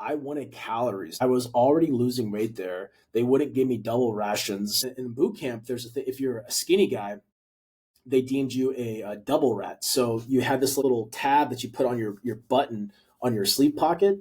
I wanted calories. I was already losing weight there. They wouldn't give me double rations. In boot camp, there's a thing, if you're a skinny guy, they deemed you a double rat. So you had this little tab that you put on your button on your sleeve pocket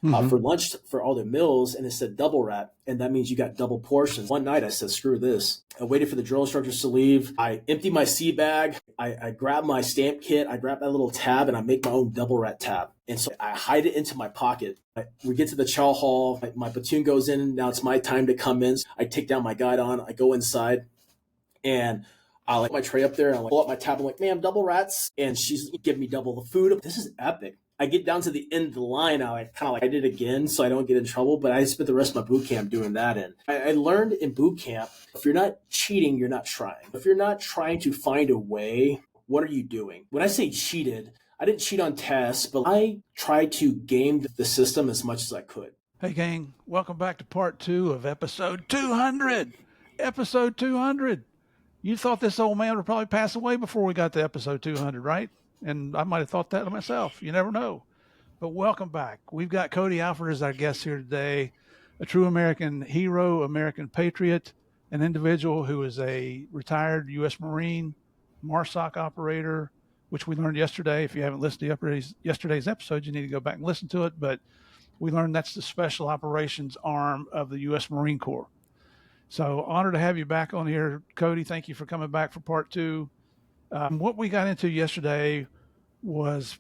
for lunch for all the meals, and it said double rat, and that means you got double portions. One night I said, screw this. I waited for the drill instructors to leave. I emptied my sea bag. I grabbed my stamp kit. I grabbed that little tab, and I make my own double rat tab. And so I hide it into my pocket. We get to the chow hall. My platoon goes in. Now it's my time to come in. I take down my guidon. I go inside, and I my tray up there, and I pull up my tab. I'm like, ma'am, double rats. And she's giving me double the food. This is epic. I get down to the end of the line. I did it again so I don't get in trouble, but I spent the rest of my boot camp doing that. And I learned in boot camp, if you're not cheating, you're not trying. If you're not trying to find a way, what are you doing? When I say cheated, I didn't cheat on tests, but I tried to game the system as much as I could. Hey, gang, welcome back to part 2 of episode 200. Episode 200. You thought this old man would probably pass away before we got to episode 200, right? And I might have thought that myself. You never know. But welcome back. We've got Cody Alfred as our guest here today, a true American hero, American patriot, an individual who is a retired U.S. Marine, MARSOC operator, which we learned yesterday. If you haven't listened to yesterday's episode, you need to go back and listen to it. But we learned that's the special operations arm of the U.S. Marine Corps. So honored to have you back on here, Cody. Thank you for coming back for part 2. What we got into yesterday was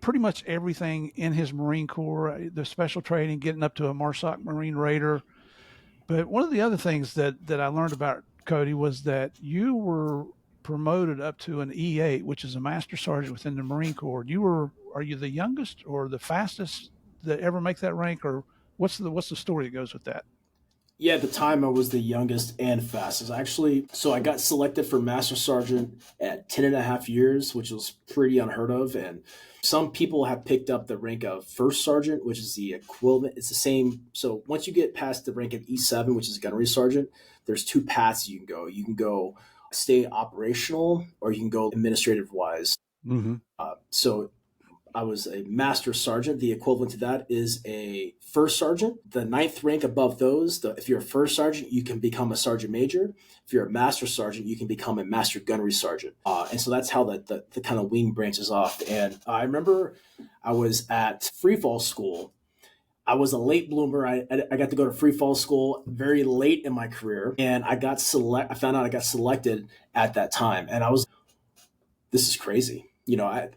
pretty much everything in his Marine Corps, the special training, getting up to a MARSOC Marine Raider. But one of the other things that I learned about Cody was that you were promoted up to an E8, which is a Master Sergeant within the Marine Corps. Are you the youngest or the fastest that ever make that rank, or what's the story that goes with that? Yeah, at the time I was the youngest and fastest. So I got selected for Master Sergeant at 10 and a half years, which was pretty unheard of. And some people have picked up the rank of First Sergeant, which is the equivalent. It's the same. So once you get past the rank of E7, which is Gunnery Sergeant, there's 2 paths you can go. You can go stay operational, or you can go administrative wise. So I was a Master Sergeant. The equivalent to that is a First Sergeant. The 9th rank above those, if you're a First Sergeant, you can become a Sergeant Major. If you're a Master Sergeant, you can become a Master Gunnery Sergeant. And so that's how the kind of wing branches off. And I remember I was at freefall school. I was a late bloomer. I got to go to freefall school very late in my career, and I found out I got selected at that time. And this is crazy.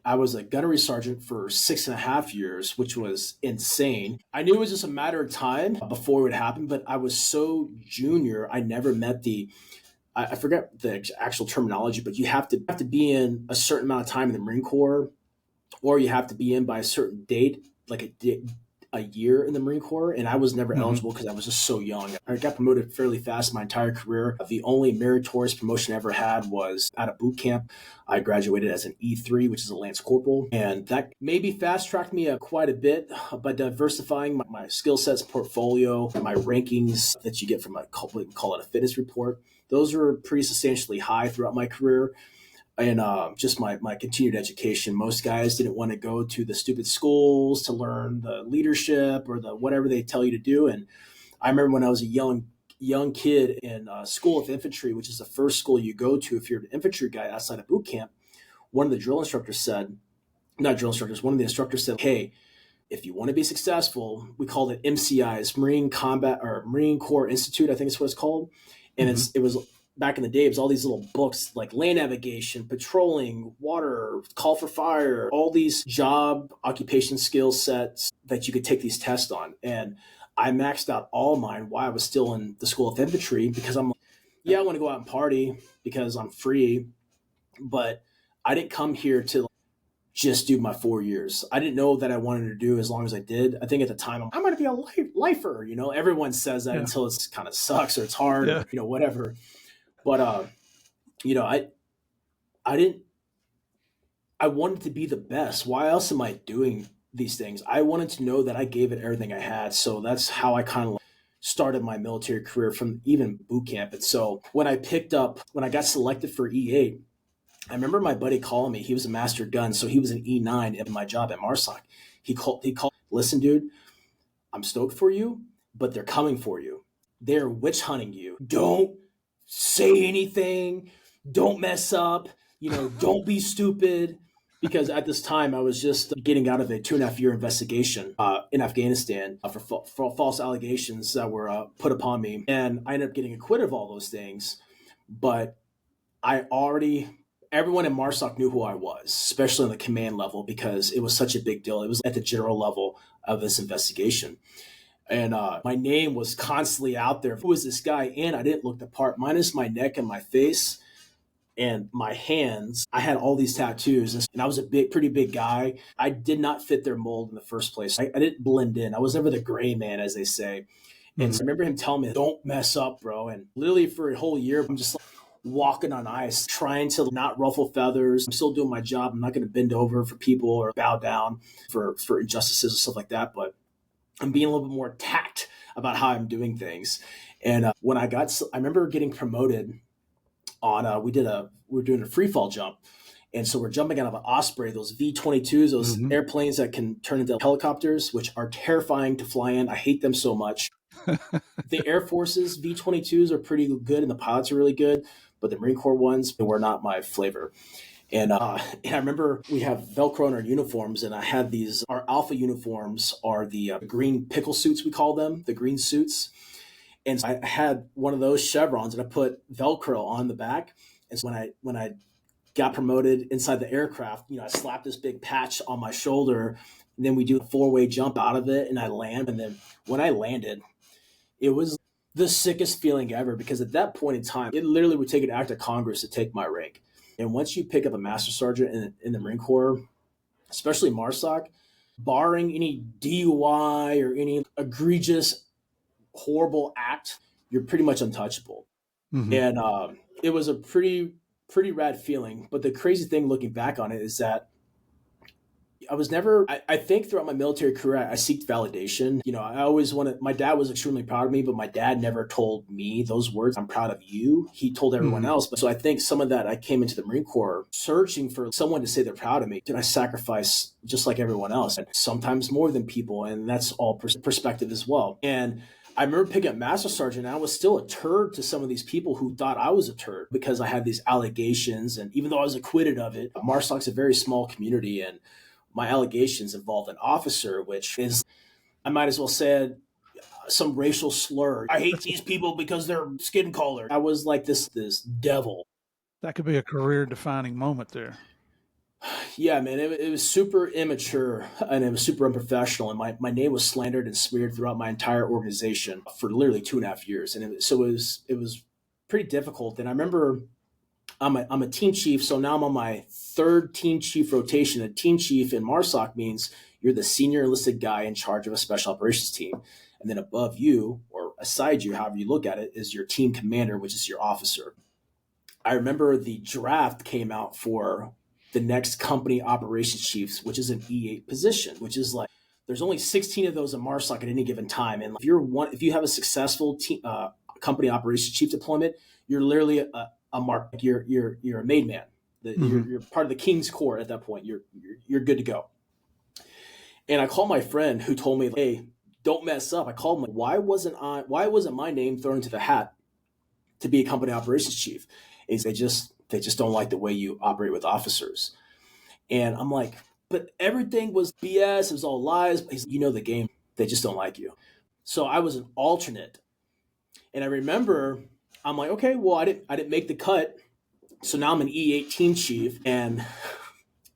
I was a gunnery sergeant for 6.5 years, which was insane. I knew it was just a matter of time before it would happen, but I was so junior. I never met I forget the actual terminology, but you have to be in a certain amount of time in the Marine Corps, or you have to be in by a certain date, like a year in the Marine Corps, and I was never eligible because I was just so young. I got promoted fairly fast my entire career. The only meritorious promotion I ever had was out of boot camp. I graduated as an E3, which is a Lance Corporal, and that maybe fast-tracked me quite a bit by diversifying my skill sets, portfolio, my rankings that you get from we can call it a fitness report. Those were pretty substantially high throughout my career. And just my continued education. Most guys didn't want to go to the stupid schools to learn the leadership or the whatever they tell you to do. And I remember when I was a young kid in School of Infantry, which is the first school you go to if you're an infantry guy outside of boot camp, one of the instructors said, hey, if you want to be successful, we called it MCIs, Marine Combat or Marine Corps Institute, I think it's what it's called. And it was back in the day, it was all these little books like land navigation, patrolling, water, call for fire, all these job occupation skill sets that you could take these tests on. And I maxed out all mine while I was still in the School of Infantry because I'm like, yeah, I want to go out and party because I'm free, but I didn't come here to just do my 4 years. I didn't know that I wanted to do as long as I did. I think at the time, I'm going to be a lifer. Everyone says that until it's kind of sucks or it's hard, or, whatever. But, I wanted to be the best. Why else am I doing these things? I wanted to know that I gave it everything I had. So that's how I kind of started my military career from even boot camp. And so when I got selected for E8, I remember my buddy calling me. He was a master gun. So he was an E9 in my job at MARSOC. He called, listen, dude, I'm stoked for you, but they're coming for you. They're witch hunting you. Don't say anything. Don't mess up. Don't be stupid. Because at this time, I was just getting out of a 2.5-year investigation in Afghanistan for false allegations that were put upon me. And I ended up getting acquitted of all those things. But everyone in MARSOC knew who I was, especially on the command level, because it was such a big deal. It was at the general level of this investigation. And my name was constantly out there. Who was this guy? And I didn't look the part, minus my neck and my face and my hands. I had all these tattoos, and I was pretty big guy. I did not fit their mold in the first place. I didn't blend in. I was never the gray man, as they say. And so I remember him telling me, don't mess up, bro. And literally for a whole year, I'm just like walking on ice, trying to not ruffle feathers. I'm still doing my job. I'm not going to bend over for people or bow down for injustices and stuff like that. But I'm being a little bit more tact about how I'm doing things. And when I remember getting promoted on, we were doing a free fall jump. And so we're jumping out of an Osprey, those V-22s, those airplanes that can turn into helicopters, which are terrifying to fly in. I hate them so much. The Air Force's V-22s are pretty good and the pilots are really good, but the Marine Corps ones were not my flavor. And I remember we have Velcro on our uniforms, and I had our Alpha uniforms are the green pickle suits, we call them, the green suits. And so I had one of those chevrons, and I put Velcro on the back. And so when I got promoted inside the aircraft, I slapped this big patch on my shoulder, and then we do a 4-way jump out of it, and I land. And then when I landed, it was the sickest feeling ever, because at that point in time, it literally would take an act of Congress to take my rank. And once you pick up a master sergeant in the Marine Corps, especially MARSOC, barring any DUI or any egregious, horrible act, you're pretty much untouchable. And it was a pretty rad feeling. But the crazy thing looking back on it is that I think throughout my military career, I seeked validation. I always my dad was extremely proud of me, but my dad never told me those words, I'm proud of you. He told everyone else. But so I think some of that, I came into the Marine Corps searching for someone to say they're proud of me. Did I sacrifice just like everyone else? And sometimes more than people. And that's all perspective as well. And I remember picking up Master Sergeant, and I was still a turd to some of these people who thought I was a turd because I had these allegations. And even though I was acquitted of it, MARSOC's a very small community, and my allegations involved an officer, which is, I might as well say, some racial slur. I hate these people because they're skin colored. I was like this devil. That could be a career-defining moment there. Yeah, man, it was super immature, and it was super unprofessional. And my name was slandered and smeared throughout my entire organization for literally 2.5 years. And it was pretty difficult. And I remember I'm a team chief, so now I'm on my 3rd team chief rotation. A team chief in MARSOC means you're the senior enlisted guy in charge of a special operations team. And then above you, or aside you, however you look at it, is your team commander, which is your officer. I remember the draft came out for the next company operations chiefs, which is an E8 position, which is like, there's only 16 of those in MARSOC at any given time. And if you have a successful company operations chief deployment, you're literally a mark. You're a made man. You're part of the King's Corps at that point. You're good to go. And I called my friend who told me, hey, don't mess up. I called him, like, why wasn't my name thrown into the hat to be a company operations chief? And they just don't like the way you operate with officers. And I'm like, but everything was BS. It was all lies. He's like, you know the game. They just don't like you. So I was an alternate. And I remember I'm like, okay, well, I didn't make the cut. So now I'm an E8 team chief, and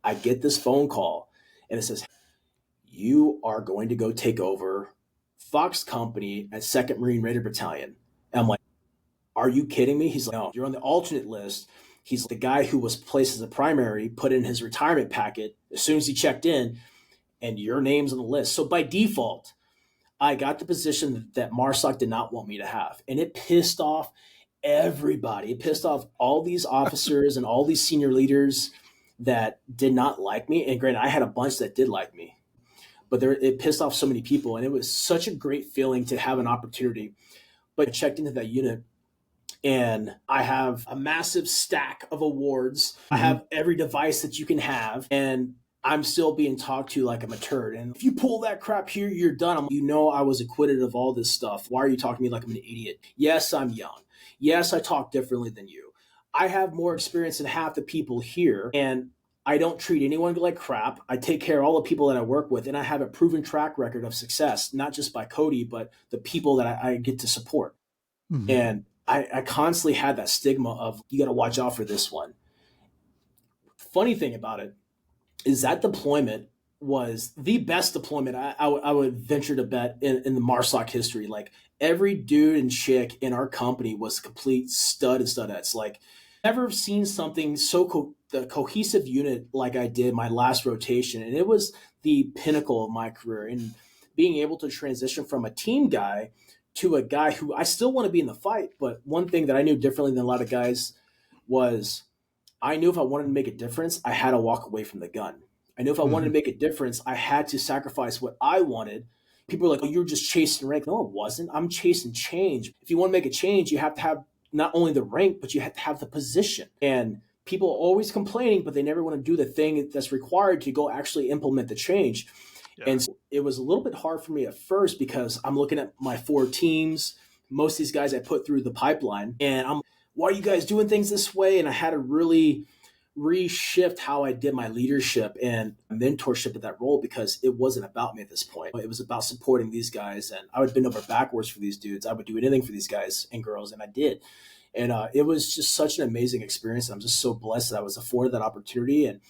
I get this phone call, and it says, you are going to go take over Fox Company at 2nd Marine Raider Battalion. And I'm like, are you kidding me? He's like, no, you're on the alternate list. He's the guy who was placed as a primary, put in his retirement packet as soon as he checked in, and your name's on the list. So by default, I got the position that MARSOC did not want me to have. And it pissed off everybody. It pissed off all these officers and all these senior leaders that did not like me. And granted, I had a bunch that did like me, but it pissed off so many people. And it was such a great feeling to have an opportunity. But I checked into that unit, and I have a massive stack of awards. I have every device that you can have. And I'm still being talked to like I'm a turd. And if you pull that crap here, you're done. I was acquitted of all this stuff. Why are you talking to me like I'm an idiot? Yes, I'm young. Yes, I talk differently than you. I have more experience than half the people here. And I don't treat anyone like crap. I take care of all the people that I work with. And I have a proven track record of success, not just by Cody, but the people that I get to support. Mm-hmm. And I constantly had that stigma of, you got to watch out for this one. Funny thing about it is that deployment was the best deployment I would venture to bet in the MARSOC history. Like, every dude and chick in our company was complete stud and studettes. Like, never seen something so the cohesive unit like I did my last rotation. And it was the pinnacle of my career. And being able to transition from a team guy to a guy who I still want to be in the fight. But one thing that I knew differently than a lot of guys was, I knew if I wanted to make a difference, I had to walk away from the gun. I knew if I wanted to make a difference, I had to sacrifice what I wanted. People are like, oh, you're just chasing rank. No, it wasn't. I'm chasing change. If you want to make a change, you have to have not only the rank, but you have to have the position. And people are always complaining, but they never want to do the thing that's required to go actually implement the change. Yeah. And so it was a little bit hard for me at first, because I'm looking at my 4 teams, most of these guys I put through the pipeline, and I'm, why are you guys doing things this way? And I had to really reshift how I did my leadership and mentorship at that role, because it wasn't about me at this point. It was about supporting these guys, and I would bend over backwards for these dudes. I would do anything for these guys and girls, and I did. And it was just such an amazing experience. I'm just so blessed that I was afforded that opportunity. And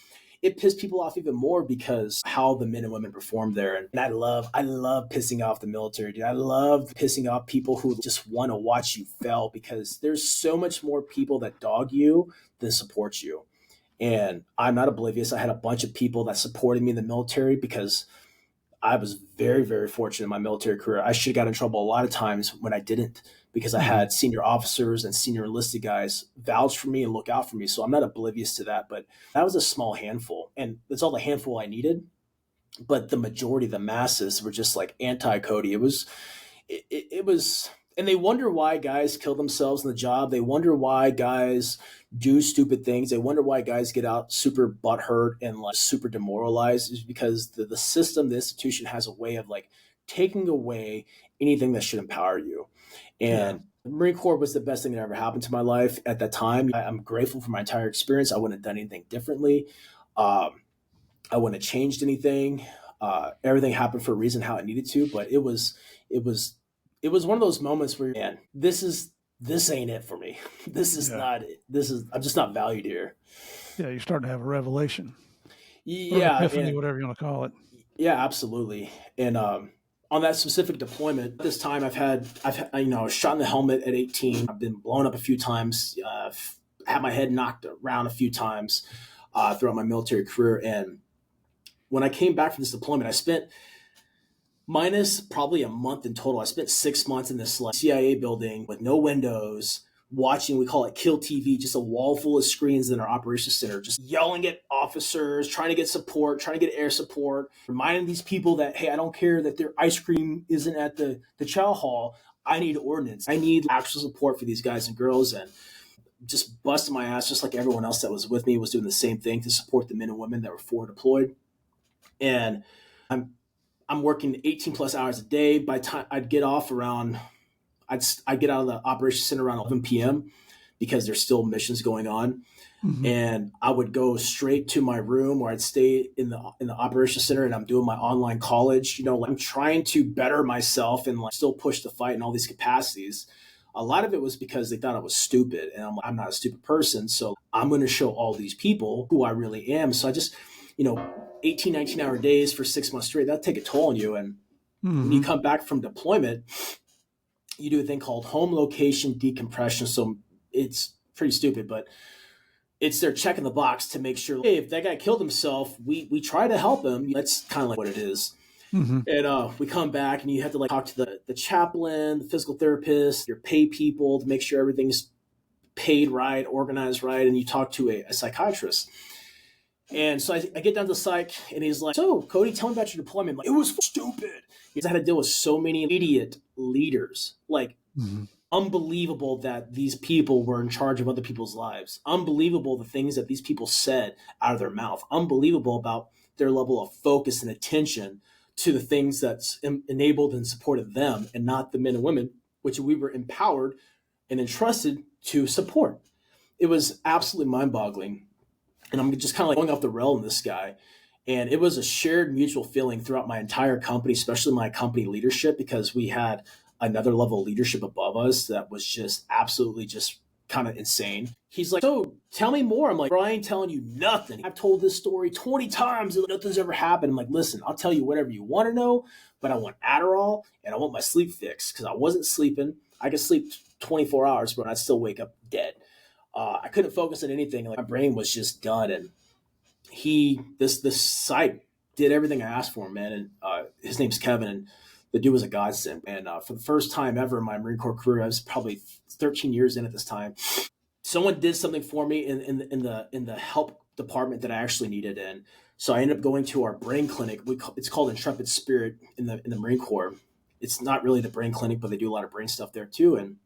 it pissed people off even more because how the men and women performed there. And I love pissing off the military, dude. I love pissing off people who just want to watch you fail, because there's so much more people that dog you than support you. And I'm not oblivious. I had a bunch of people that supported me in the military, because I was very, very fortunate in my military career. I should have got in trouble a lot of times when I didn't, because I had senior officers and senior enlisted guys vouch for me and look out for me. So I'm not oblivious to that, but that was a small handful, and that's all the handful I needed. But the majority, the masses, were just like anti-Cody. It was, and they wonder why guys kill themselves in the job. They wonder why guys do stupid things. They wonder why guys get out super butthurt and like super demoralized. Is because the system, the institution has a way of like taking away anything that should empower you. And the Marine Corps was the best thing that ever happened to my life at that time. I'm grateful for my entire experience. I wouldn't have done anything differently. I wouldn't have changed anything. Everything happened for a reason, how it needed to. But it was one of those moments where, man, this ain't it for me. This is not it. I'm just not valued here. Yeah, you're starting to have a revelation. Yeah, or epiphany, whatever you want to call it. Yeah, absolutely. And on that specific deployment, this time I've had I was shot in the helmet at 18. I've been blown up a few times. Had my head knocked around a few times throughout my military career. And when I came back from this deployment, I spent, minus probably a month in total, I spent 6 months in this CIA building with no windows, watching, we call it kill TV, just a wall full of screens in our operations center, just yelling at officers, trying to get support, trying to get air support, reminding these people that, hey, I don't care that their ice cream isn't at the chow hall. I need ordnance. I need actual support for these guys and girls. And just busting my ass, just like everyone else that was with me was doing the same thing to support the men and women that were forward deployed. And I'm working 18 plus hours a day. By the time I'd get off around, I'd get out of the operations center around 11 p.m. because there's still missions going on. Mm-hmm. And I would go straight to my room, where I'd stay in the operations center, and I'm doing my online college. I'm trying to better myself and still push the fight in all these capacities. A lot of it was because they thought I was stupid, and I'm not a stupid person. So I'm going to show all these people who I really am. So I just, 18, 19-hour days for 6 months straight, that'll take a toll on you. And when you come back from deployment, you do a thing called home location decompression. So it's pretty stupid, but it's they're checking the box to make sure, hey, if that guy killed himself, we try to help him. That's kind of like what it is. Mm-hmm. And we come back, and you have to talk to the chaplain, the physical therapist, your pay people to make sure everything's paid right, organized right, and you talk to a psychiatrist. And so I get down to the psych, and he's like, so, Cody, tell me about your deployment. It was stupid. I had to deal with so many idiot leaders. Unbelievable that these people were in charge of other people's lives. Unbelievable the things that these people said out of their mouth. Unbelievable about their level of focus and attention to the things that's enabled and supported them, and not the men and women which we were empowered and entrusted to support. It was absolutely mind-boggling. And I'm just kind of like going off the rail in this guy. And it was a shared mutual feeling throughout my entire company, especially my company leadership, because we had another level of leadership above us that was just absolutely just kind of insane. He's like, so tell me more. I'm like, bro, I ain't telling you nothing. I've told this story 20 times and nothing's ever happened. I'm like, listen, I'll tell you whatever you want to know, but I want Adderall and I want my sleep fixed because I wasn't sleeping. I could sleep 24 hours, but I'd still wake up dead. I couldn't focus on anything. Like my brain was just done. And this site did everything I asked for him, man. And his name's Kevin, and the dude was a godsend. And for the first time ever in my Marine Corps career, I was probably 13 years in at this time. Someone did something for me in the help department that I actually needed. And so I ended up going to our brain clinic. It's called Intrepid Spirit in the Marine Corps. It's not really the brain clinic, but they do a lot of brain stuff there too. And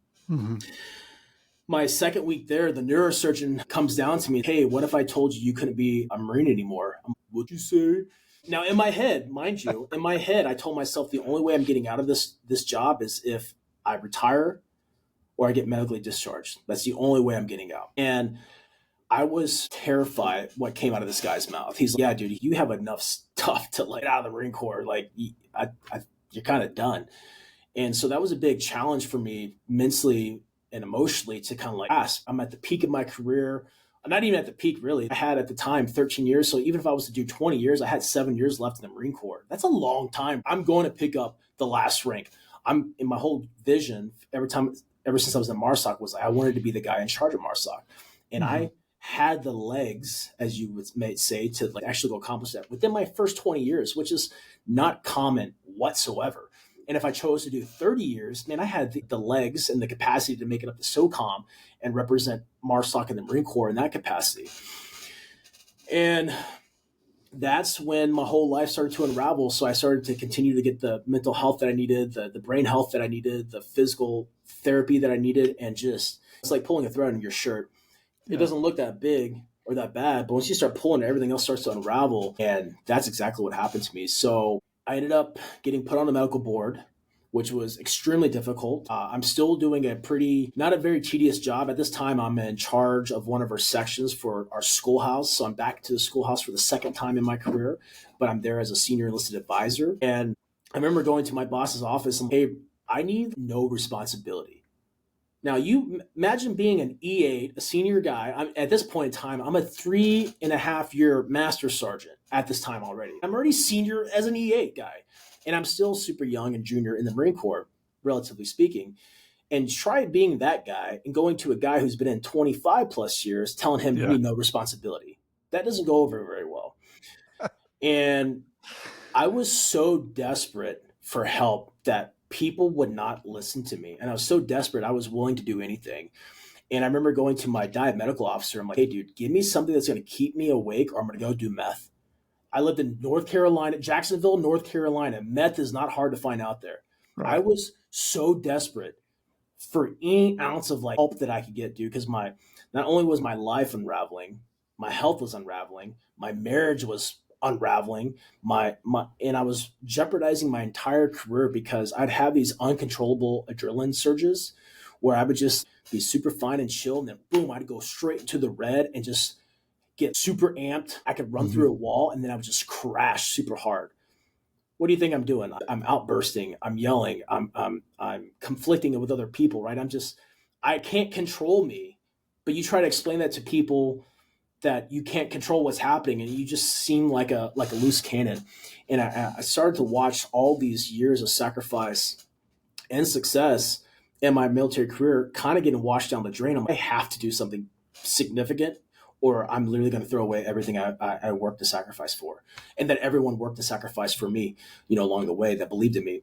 my second week there, the neurosurgeon comes down to me, hey, what if I told you couldn't be a Marine anymore? What'd you say? Now, in my head, mind you, I told myself the only way I'm getting out of this job is if I retire or I get medically discharged. That's the only way I'm getting out. And I was terrified what came out of this guy's mouth. He's like, yeah, dude, you have enough stuff to get out of the Marine Corps. Like, you're kind of done. And so that was a big challenge for me mentally and emotionally to kind of like ask. I'm at the peak of my career. I'm not even at the peak, really. I had at the time 13 years. So even if I was to do 20 years, I had 7 years left in the Marine Corps. That's a long time. I'm going to pick up the last rank. I'm in my whole vision ever since I was in MARSOC was I wanted to be the guy in charge of MARSOC. And I had the legs, as you may say, to like actually go accomplish that within my first 20 years, which is not common whatsoever. And if I chose to do 30 years, man, I had the legs and the capacity to make it up to SOCOM and represent MARSOC and the Marine Corps in that capacity. And that's when my whole life started to unravel. So I started to continue to get the mental health that I needed, the brain health that I needed, the physical therapy that I needed. And just, it's like pulling a thread on your shirt. It doesn't look that big or that bad, but once you start pulling, everything else starts to unravel. And that's exactly what happened to me. So I ended up getting put on the medical board, which was extremely difficult. I'm still doing not a very tedious job. At this time, I'm in charge of one of our sections for our schoolhouse. So I'm back to the schoolhouse for the second time in my career, but I'm there as a senior enlisted advisor. And I remember going to my boss's office and, hey, I need no responsibility. Now, you imagine being an E8, a senior guy. At this point in time, I'm a 3.5-year master sergeant at this time already. I'm already senior as an E8 guy, and I'm still super young and junior in the Marine Corps, relatively speaking. And try being that guy and going to a guy who's been in 25 plus years, telling him you need no responsibility. That doesn't go over very well. And I was so desperate for help that people would not listen to me. And I was so desperate, I was willing to do anything. And I remember going to my diet medical officer. I'm like, hey, dude, give me something that's going to keep me awake or I'm going to go do meth. I lived in North Carolina, Jacksonville, North Carolina. Meth is not hard to find out there. Right. I was so desperate for any ounce of like help that I could get, dude, because not only was my life unraveling, my health was unraveling, my marriage was unraveling, and I was jeopardizing my entire career because I'd have these uncontrollable adrenaline surges where I would just be super fine and chill, and then boom, I'd go straight into the red and just get super amped. I could run through a wall, and then I would just crash super hard. What do you think I'm doing? I'm outbursting. I'm yelling. I'm conflicting with other people, right? I can't control me. But you try to explain that to people that you can't control what's happening, and you just seem like a loose cannon. And I started to watch all these years of sacrifice and success in my military career kind of getting washed down the drain. I have to do something significant, or I'm literally going to throw away everything I worked to sacrifice for, and that everyone worked to sacrifice for me, along the way that believed in me.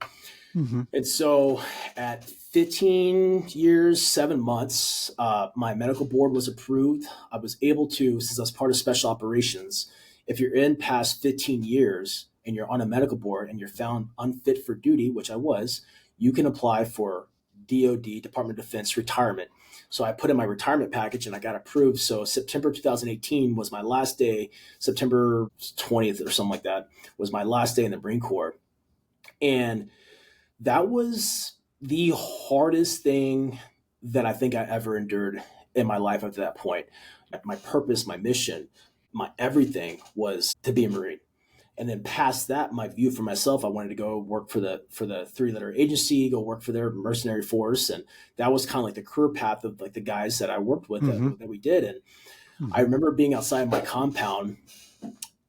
And so at 15 years, 7 months, my medical board was approved. I was able to, since I was part of special operations, if you're in past 15 years and you're on a medical board and you're found unfit for duty, which I was, you can apply for DOD, Department of Defense retirement. So I put in my retirement package and I got approved. So September 2018 was my last day. September 20th or something like that was my last day in the Marine Corps. And that was the hardest thing that I think I ever endured in my life up to that point. My purpose, my mission, my everything was to be a Marine. And then past that, my view for myself, I wanted to go work for the 3-letter agency, go work for their mercenary force. And that was kind of like the career path of like the guys that I worked with that we did. And I remember being outside my compound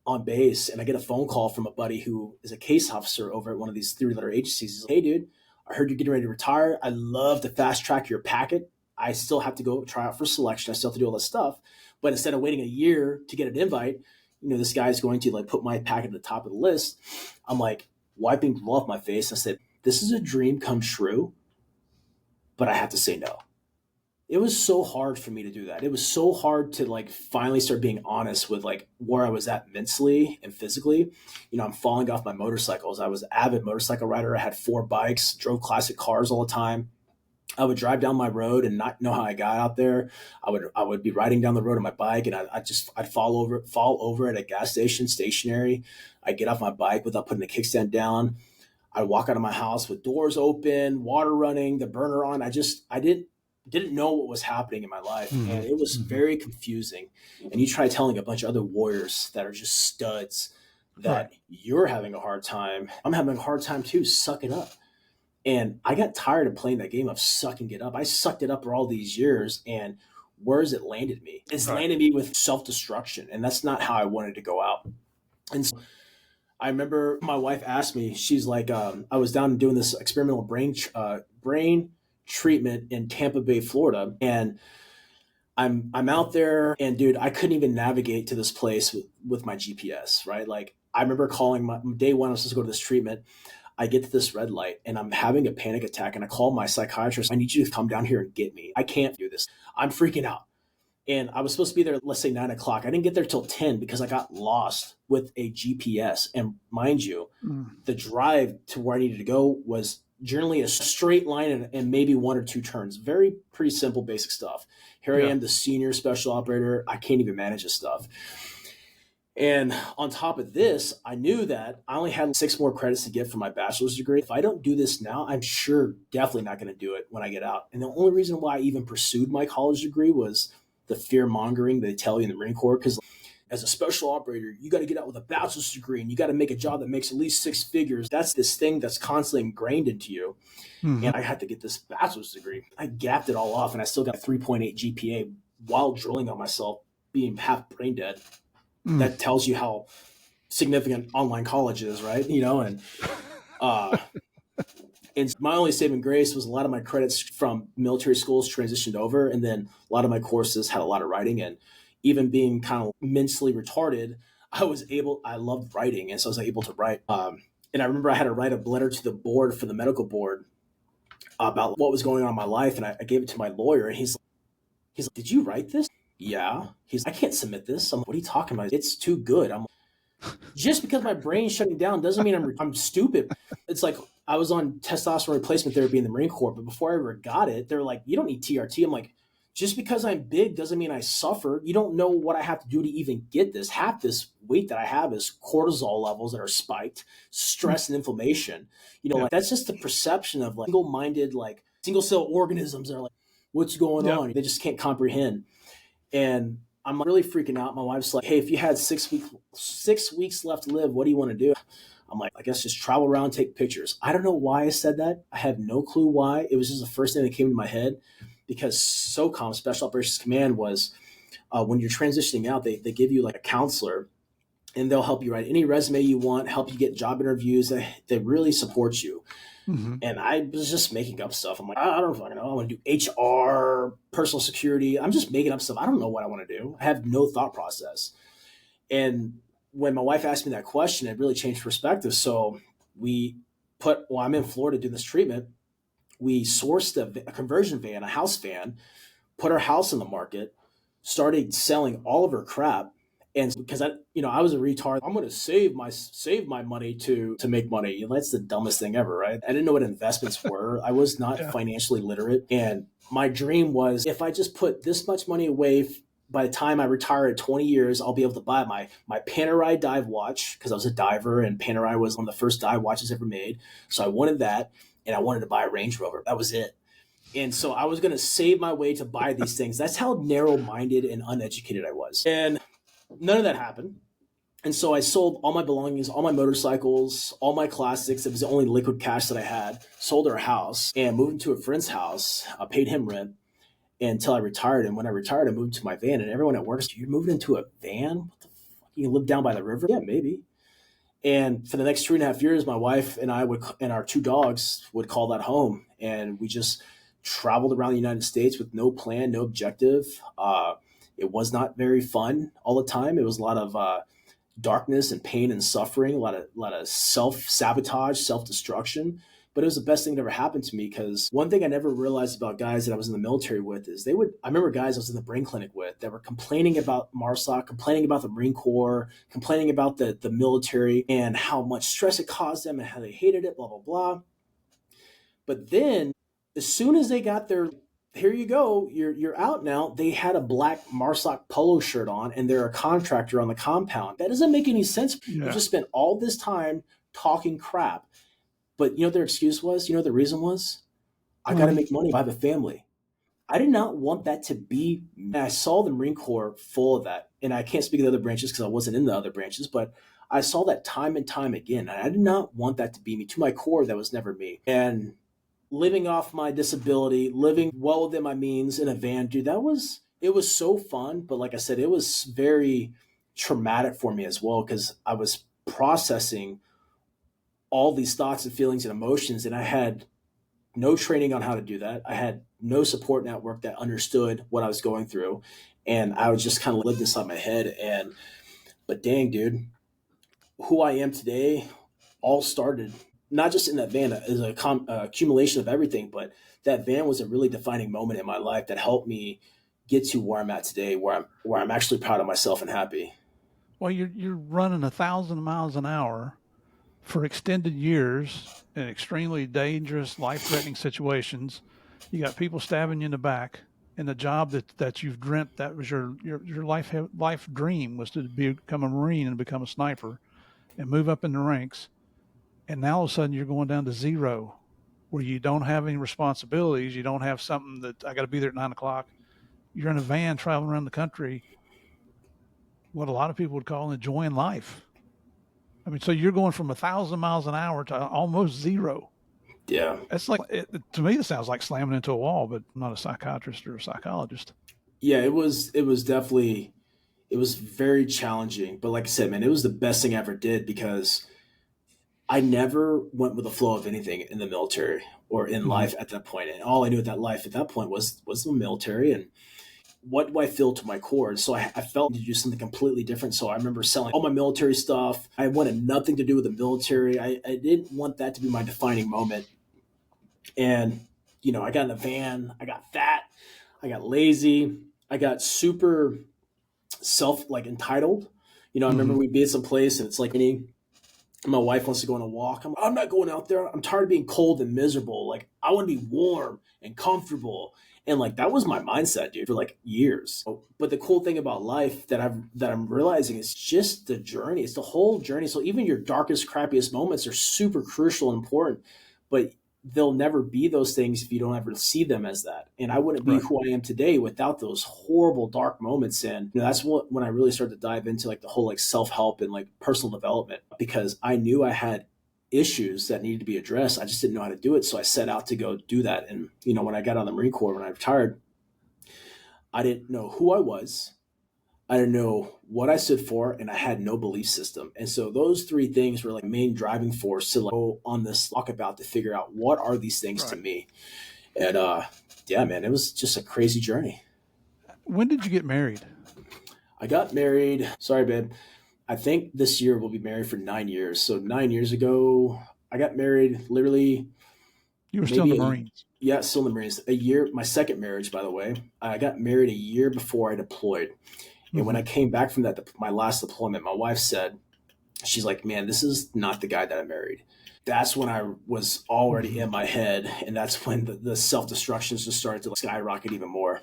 on base, and I get a phone call from a buddy who is a case officer over at one of these 3-letter agencies. He's like, "Hey dude, I heard you're getting ready to retire. I'd love to fast track your packet. I still have to go try out for selection. I still have to do all this stuff. But instead of waiting a year to get an invite, this guy's going to like put my packet at the top of the list." I'm like wiping blood off my face. I said, "This is a dream come true, but I have to say no." It was so hard for me to do that. It was so hard to like finally start being honest with like where I was at mentally and physically. I'm falling off my motorcycles. I was an avid motorcycle rider. I had 4 bikes, drove classic cars all the time. I would drive down my road and not know how I got out there. I would be riding down the road on my bike, and I'd fall over at a gas station stationary. I'd get off my bike without putting the kickstand down. I'd walk out of my house with doors open, water running, the burner on. I didn't know what was happening in my life, and it was very confusing. And you try telling a bunch of other warriors that are just studs that you're having a hard time. I'm having a hard time too. Suck it up. And I got tired of playing that game of sucking it up. I sucked it up for all these years, and where has it landed me? It's landed me with self-destruction, and that's not how I wanted to go out. And so I remember my wife asked me, she's like, I was down doing this experimental brain treatment in Tampa Bay, Florida, and I'm out there, and dude, I couldn't even navigate to this place with my GPS, right? Like I remember calling my day one, I was supposed to go to this treatment. I get to this red light and I'm having a panic attack, and I call my psychiatrist. "I need you to come down here and get me. I can't do this. I'm freaking out." And I was supposed to be there, let's say 9:00. I didn't get there till 10 because I got lost with a GPS. And mind you, the drive to where I needed to go was generally a straight line and maybe 1 or 2 turns. Pretty simple, basic stuff. Here I am, the senior special operator. I can't even manage this stuff. And on top of this, I knew that I only had 6 more credits to get for my bachelor's degree. If I don't do this now, I'm sure definitely not going to do it when I get out. And the only reason why I even pursued my college degree was the fear mongering they tell you in the Marine Corps. Because as a special operator, you got to get out with a bachelor's degree and you got to make a job that makes at least 6 figures. That's this thing that's constantly ingrained into you. And I had to get this bachelor's degree. I gapped it all off, and I still got a 3.8 GPA while drilling on myself, being half brain dead. That tells you how significant online college is, right? And my only saving grace was a lot of my credits from military schools transitioned over, and then a lot of my courses had a lot of writing. And even being kind of mentally retarded, I loved writing, and so I was able to write. And I remember I had to write a letter to the board for the medical board about what was going on in my life, and I gave it to my lawyer, and he's like, "Did you write this?" "Yeah." He's like, "I can't submit this." I'm like, "What are you talking about? It's too good." I'm like, just because my brain's shutting down doesn't mean I'm stupid. It's like I was on testosterone replacement therapy in the Marine Corps, but before I ever got it, they're like, "You don't need TRT." I'm like, just because I'm big doesn't mean I suffer. You don't know what I have to do to even get this. Half this weight that I have is cortisol levels that are spiked, stress and inflammation. Like that's just the perception of like single-minded, like single cell organisms that are like, what's going on? They just can't comprehend. And I'm really freaking out. My wife's like, "Hey, if you had 6 weeks left to live, what do you want to do?" I'm like, "I guess just travel around, take pictures." I don't know why I said that. I have no clue why. It was just the first thing that came to my head, because SOCOM, Special Operations Command, was when you're transitioning out, they give you like a counselor, and they'll help you write any resume you want, help you get job interviews. They really support you. And I was just making up stuff. I'm like, I don't fucking know. I want to do HR, personal security. I'm just making up stuff. I don't know what I want to do. I have no thought process. And when my wife asked me that question, it really changed perspective. So I'm in Florida doing this treatment. We sourced a conversion van, a house van, put our house on the market, started selling all of her crap. And because I was a retard, I'm going to save my money to make money. That's the dumbest thing ever, right? I didn't know what investments were. I was not financially literate. And my dream was, if I just put this much money away, by the time I retire at 20 years, I'll be able to buy my Panerai dive watch, because I was a diver and Panerai was one of the first dive watches ever made. So I wanted that, and I wanted to buy a Range Rover. That was it. And so I was going to save my way to buy these things. That's how narrow-minded and uneducated I was. And none of that happened. And so I sold all my belongings, all my motorcycles, all my classics. It was the only liquid cash that I had. Sold our house and moved into a friend's house. I paid him rent until I retired. And when I retired, I moved to my van. And everyone at work said, "You're moving into a van? What the fuck? You live down by the river?" Yeah, maybe. And for the next 2.5 years, my wife and I and our 2 dogs would call that home. And we just traveled around the United States with no plan, no objective. It was not very fun all the time. It was a lot of darkness and pain and suffering, a lot of self-sabotage, self-destruction. But it was the best thing that ever happened to me, because one thing I never realized about guys that I was in the military with is I remember guys I was in the brain clinic with that were complaining about MARSOC, complaining about the Marine Corps, complaining about the military and how much stress it caused them and how they hated it, blah, blah, blah. But then as soon as they got their, "Here you go, you're out now," they had a black MARSOC polo shirt on and they're a contractor on the compound. That doesn't make any sense. Yeah. You just spent all this time talking crap. But you know what their excuse was? You know what the reason was? I got to make money. I have a family. I did not want that to be. I saw the Marine Corps full of that. And I can't speak of the other branches because I wasn't in the other branches, but I saw that time and time again. And I did not want that to be me. To my core, that was never me. And living off my disability, living well within my means in a van, dude, it was so fun. But like I said, it was very traumatic for me as well, because I was processing all these thoughts and feelings and emotions, and I had no training on how to do that. I had no support network that understood what I was going through, and I was just kind of lived inside my head. But dang, dude, who I am today all started not just in that van as a accumulation of everything, but that van was a really defining moment in my life that helped me get to where I'm at today, where I'm actually proud of myself and happy. Well, you're running 1,000 miles an hour for extended years in extremely dangerous, life-threatening situations. You got people stabbing you in the back, and the job that you've dreamt, that was your life dream, was to become a Marine and become a sniper and move up in the ranks. And now all of a sudden you're going down to zero, where you don't have any responsibilities. You don't have something that I got to be there at 9 o'clock. You're in a van traveling around the country, what a lot of people would call enjoying life. I mean, so you're going from 1,000 miles an hour to almost zero. Yeah. It's like, to me, it sounds like slamming into a wall, but I'm not a psychiatrist or a psychologist. Yeah, it was definitely, it was very challenging. But like I said, man, it was the best thing I ever did, because I never went with the flow of anything in the military or in life at that point. And all I knew at that life at that point was the military, and what do I feel to my core? So I felt to do something completely different. So I remember selling all my military stuff. I wanted nothing to do with the military. I didn't want that to be my defining moment. And, I got in the van, I got fat, I got lazy, I got super entitled. I remember we'd be at some place and it's like my wife wants to go on a walk. I'm not going out there. I'm tired of being cold and miserable. Like, I want to be warm and comfortable. And that was my mindset, dude, for years. But the cool thing about life that I'm realizing is just the journey. It's the whole journey. So even your darkest, crappiest moments are super crucial and important, but they'll never be those things if you don't ever see them as that. And I wouldn't be who I am today without those horrible, dark moments. And that's when I really started to dive into the whole self-help and personal development, because I knew I had issues that needed to be addressed. I just didn't know how to do it. So I set out to go do that. And, when I got out of the Marine Corps, when I retired, I didn't know who I was. I didn't know what I stood for, and I had no belief system. And so those 3 things were main driving force to go on this walkabout to figure out what are these things to me. And yeah, man, it was just a crazy journey. When did you get married? I got married. Sorry, babe. I think this year we'll be married for 9 years. So 9 years ago, I got married literally. You were still in the Marines. Yeah, still in the Marines. A year, my second marriage, by the way. I got married a year before I deployed. And when I came back from my last deployment, my wife said, she's like, man, this is not the guy that I married. That's when I was already in my head. And that's when the self-destructions just started to skyrocket even more.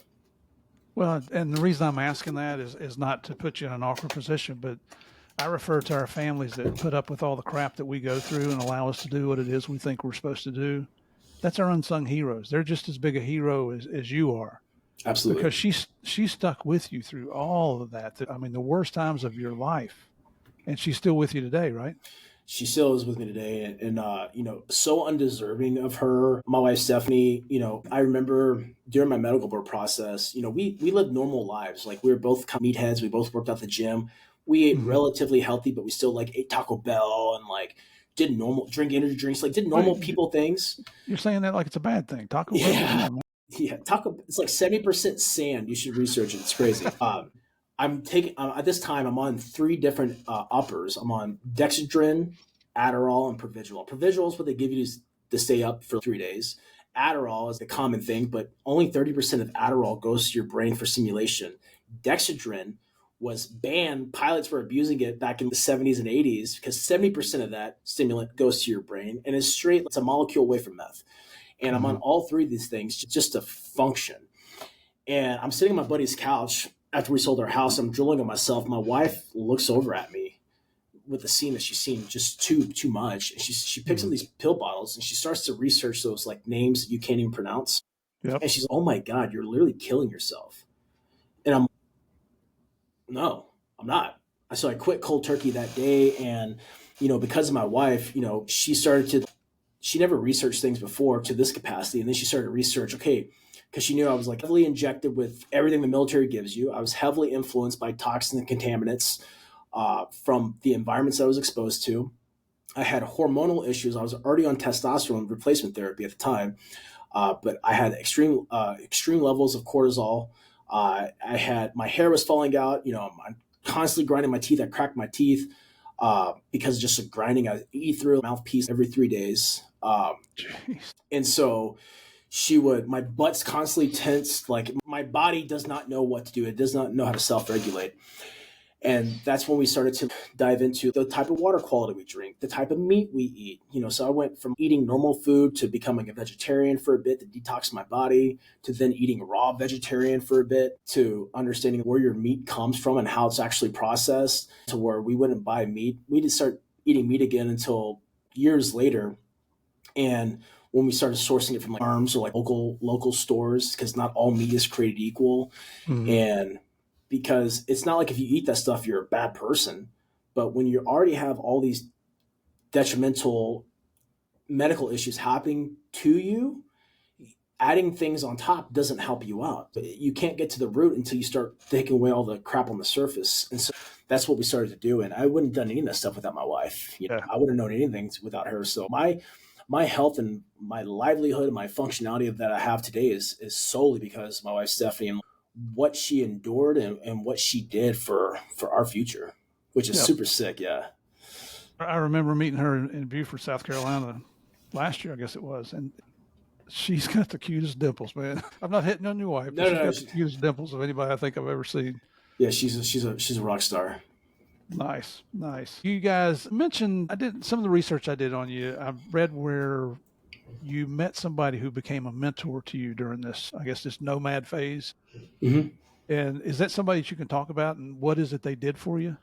Well, and the reason I'm asking that is not to put you in an awkward position, but I refer to our families that put up with all the crap that we go through and allow us to do what it is we think we're supposed to do. That's our unsung heroes. They're just as big a hero as you are. Absolutely. Because she stuck with you through all of that. I mean, the worst times of your life. And she's still with you today, right? She still is with me today, and so undeserving of her. My wife Stephanie, I remember during my medical board process, we lived normal lives. Like, we were both meatheads. We both worked out the gym. We ate relatively healthy, but we still ate Taco Bell and did normal, drink energy drinks, did normal people things. You're saying that like it's a bad thing. Taco Bell. Yeah, Taco. It's 70% sand. You should research it. It's crazy. I'm taking at this time. I'm on 3 different uppers. I'm on Dexedrine, Adderall, and Provigil. Provigil is what they give you to stay up for 3 days. Adderall is the common thing, but only 30% of Adderall goes to your brain for stimulation. Dexedrine was banned. Pilots were abusing it back in the 70s and 80s because 70% of that stimulant goes to your brain, and it's a molecule away from meth. And I'm on all 3 of these things just to function. And I'm sitting on my buddy's couch after we sold our house. I'm drilling on myself. My wife looks over at me with the scene that she's seen just too much. And she picks up these pill bottles and she starts to research those names that you can't even pronounce. Yep. And she's like, oh my God, you're literally killing yourself. And no, I'm not. So I quit cold turkey that day. And, because of my wife, she never researched things before to this capacity. And then she started to research, okay, because she knew I was heavily injected with everything the military gives you. I was heavily influenced by toxins and contaminants from the environments I was exposed to. I had hormonal issues. I was already on testosterone replacement therapy at the time, but I had extreme levels of cortisol. My hair was falling out. I'm constantly grinding my teeth. I cracked my teeth because just of grinding. I eat through a mouthpiece every 3 days. And so my butt's constantly tense. My body does not know what to do. It does not know how to self-regulate. And that's when we started to dive into the type of water quality we drink, the type of meat we eat. So I went from eating normal food to becoming a vegetarian for a bit to detox my body, to then eating raw vegetarian for a bit, to understanding where your meat comes from and how it's actually processed, to where we wouldn't buy meat. We didn't start eating meat again until years later. And when we started sourcing it from farms or local stores, because not all meat is created equal. And because it's not if you eat that stuff, you're a bad person. But when you already have all these detrimental medical issues happening to you, adding things on top doesn't help you out. You can't get to the root until you start taking away all the crap on the surface. And so that's what we started to do. And I wouldn't have done any of that stuff without my wife. I wouldn't have known anything without her. So my health and my livelihood and my functionality that I have today is solely because of my wife, Stephanie, and what she endured and what she did for our future, which is super sick. Yeah. I remember meeting her in Beaufort, South Carolina last year, I guess it was. And she's got the cutest dimples, man. I'm not hitting on your wife. But she's got the cutest dimples of anybody I think I've ever seen. Yeah. She's a rock star. Nice. You guys mentioned, some of the research I did on you. I read where you met somebody who became a mentor to you during this nomad phase. And is that somebody that you can talk about, and what is it they did for you?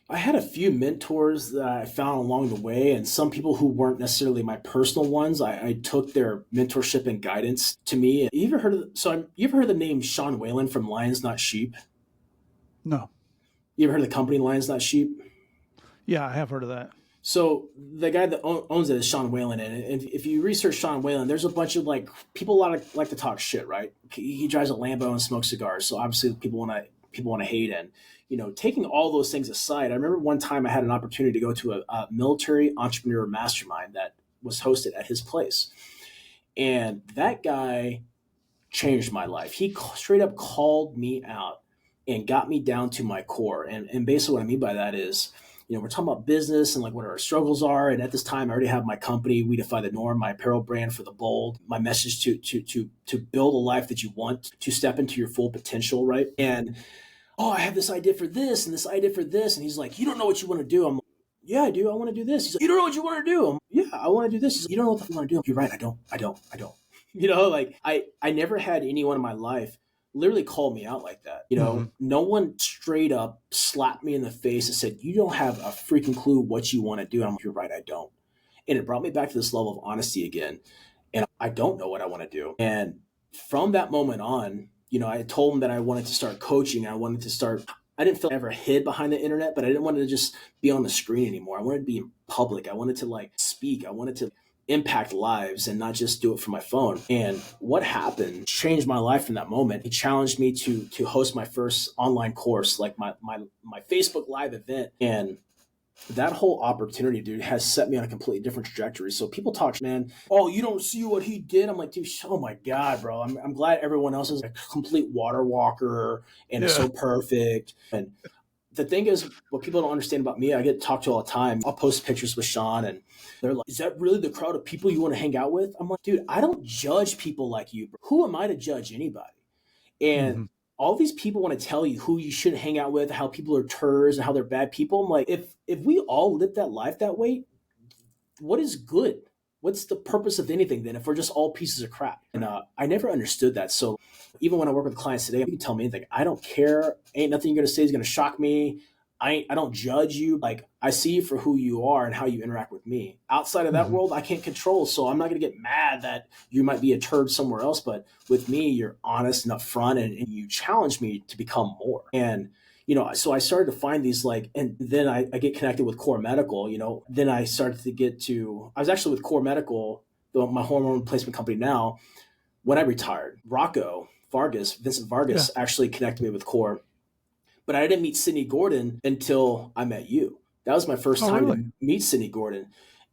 I had a few mentors that I found along the way, and some people who weren't necessarily my personal ones. I took their mentorship and guidance to me. You ever heard of the name Sean Whalen from Lions Not Sheep? No. You ever heard of the company Lions Not Sheep? Yeah, I have heard of that. So the guy that owns it is Sean Whalen, and if you research Sean Whalen, there's a bunch of people like to talk shit, right? He drives a Lambo and smokes cigars, so obviously people want to hate. And taking all those things aside, I remember one time I had an opportunity to go to a military entrepreneur mastermind that was hosted at his place, and that guy changed my life. He straight up called me out and got me down to my core. And basically what I mean by that is, we're talking about business and what our struggles are. And at this time, I already have my company, We Defy the Norm, my apparel brand for the bold, my message to build a life that you want, to step into your full potential, right? And oh, I have this idea for this and this idea for this. And he's like, you don't know what you want to do. I'm like, yeah, I do. I want to do this. He's like, you don't know what you want to do. I'm like, yeah, I want to do this. He's like, you don't know what you want to do. You're right. I don't. Like I never had anyone in my life literally call me out like that. No one straight up slapped me in the face and said, you don't have a freaking clue what you want to do. I'm like, you're right. I don't. And it brought me back to this level of honesty again. And I don't know what I want to do. And from that moment on, I told him that I wanted to start coaching. I didn't feel I ever hid behind the internet, but I didn't want to just be on the screen anymore. I wanted to be in public. I wanted to speak. I wanted to impact lives and not just do it from my phone. And what happened changed my life from that moment. He challenged me to host my first online course, like my Facebook live event. And that whole opportunity, dude, has set me on a completely different trajectory. So people talk, man, oh, you don't see what he did. I'm like, dude, oh my God, bro. I'm glad everyone else is a complete water walker and is so perfect. And the thing is, what people don't understand about me, I get talked to all the time. I'll post pictures with Sean and they're like, is that really the crowd of people you want to hang out with? I'm like, dude, I don't judge people like you, bro. Who am I to judge anybody? And all these people want to tell you who you should hang out with, how people are turds and how they're bad people. I'm like, if we all live that life that way, what is good? What's the purpose of anything then if we're just all pieces of crap? And I never understood that. So even when I work with clients today, you can tell me anything. I don't care. Ain't nothing you're going to say is going to shock me. I don't judge you. Like, I see you for who you are and how you interact with me. Outside of that world, I can't control. So I'm not going to get mad that you might be a turd somewhere else. But with me, you're honest and upfront and you challenge me to become more. And, so I started to find these and then I get connected with Core Medical, then I started to I was actually with Core Medical, my hormone replacement company now, when I retired. Vincent Vargas actually connected me with Core. But I didn't meet Sidney Gordon until I met you. That was my first time to meet Sidney Gordon.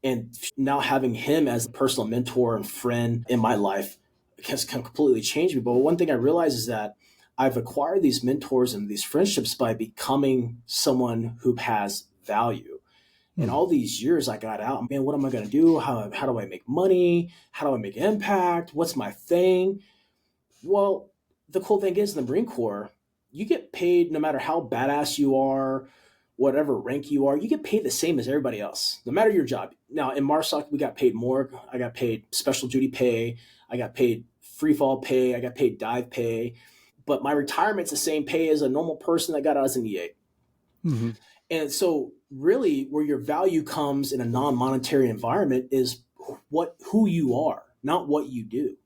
And now having him as a personal mentor and friend in my life has completely changed me. But one thing I realized is that I've acquired these mentors and these friendships by becoming someone who has value. And all these years I got out, man, what am I going to do? How do I make money? How do I make impact? What's my thing? Well, the cool thing is in the Marine Corps, you get paid no matter how badass you are, whatever rank you are, you get paid the same as everybody else, no matter your job. Now in MARSOC, we got paid more. I got paid special duty pay. I got paid free fall pay. I got paid dive pay. But my retirement's the same pay as a normal person that got out as an EA. And so really where your value comes in a non-monetary environment is who you are, not what you do.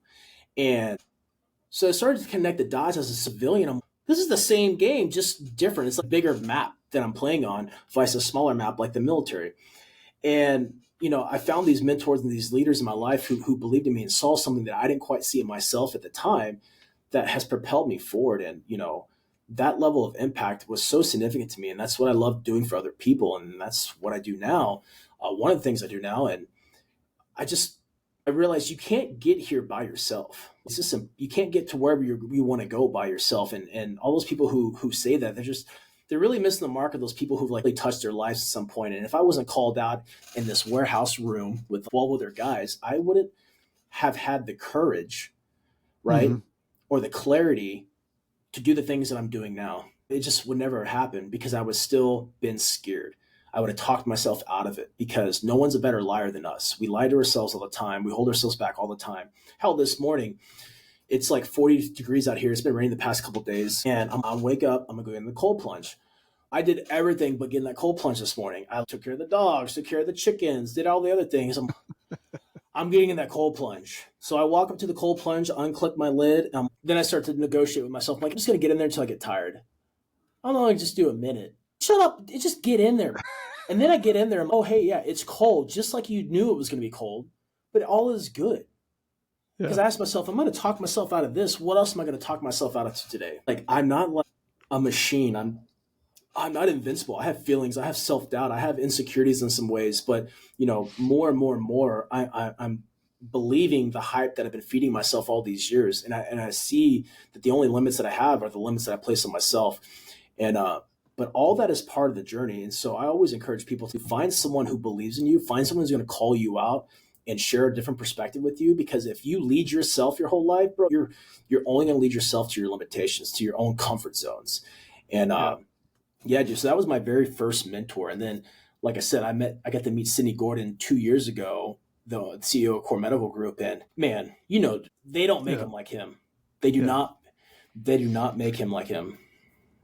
And so I started to connect the dots as a civilian. This is the same game, just different. It's a bigger map that I'm playing on, vice a smaller map like the military. And, I found these mentors and these leaders in my life who believed in me and saw something that I didn't quite see in myself at the time that has propelled me forward. And, that level of impact was so significant to me. And that's what I love doing for other people. And that's what I do now. One of the things I do now. And I realized you can't get here by yourself. It's just you can't get to wherever you want to go by yourself. And all those people who say that, they're really missing the mark of those people who've touched their lives at some point. And if I wasn't called out in this warehouse room with 12 other guys, I wouldn't have had the courage, right? Or the clarity to do the things that I'm doing now. It just would never happen because I would still been scared. I would have talked myself out of it because no one's a better liar than us. We lie to ourselves all the time. We hold ourselves back all the time. Hell, this morning, it's 40 degrees out here. It's been raining the past couple of days. And I'll wake up. I'm going to go in the cold plunge. I did everything but get in that cold plunge this morning. I took care of the dogs, took care of the chickens, did all the other things. I'm getting in that cold plunge. So I walk up to the cold plunge, unclick my lid. Then I start to negotiate with myself. I'm just going to get in there until I get tired. I'm only just do a minute. Shut up. Just get in there. And then I get in there and, oh, hey, yeah, it's cold, just like you knew it was going to be cold, but all is good. Because I asked myself, I'm going to talk myself out of this. What else am I going to talk myself out of today? I'm not like a machine. I'm not invincible. I have feelings. I have self-doubt. I have insecurities in some ways. But, more and more and more, I'm believing the hype that I've been feeding myself all these years. And I see that the only limits that I have are the limits that I place on myself. And, but all that is part of the journey. And so I always encourage people to find someone who believes in you, find someone who's going to call you out and share a different perspective with you. Because if you lead yourself your whole life, bro, you're only going to lead yourself to your limitations, to your own comfort zones. And Yeah. yeah, just so that was my very first mentor. And then, like I said, I got to meet Sydney Gordon 2 years ago, the CEO of Core Medical Group. And man, they don't make Yeah. him like him. They do Yeah. not. They do not make him like him.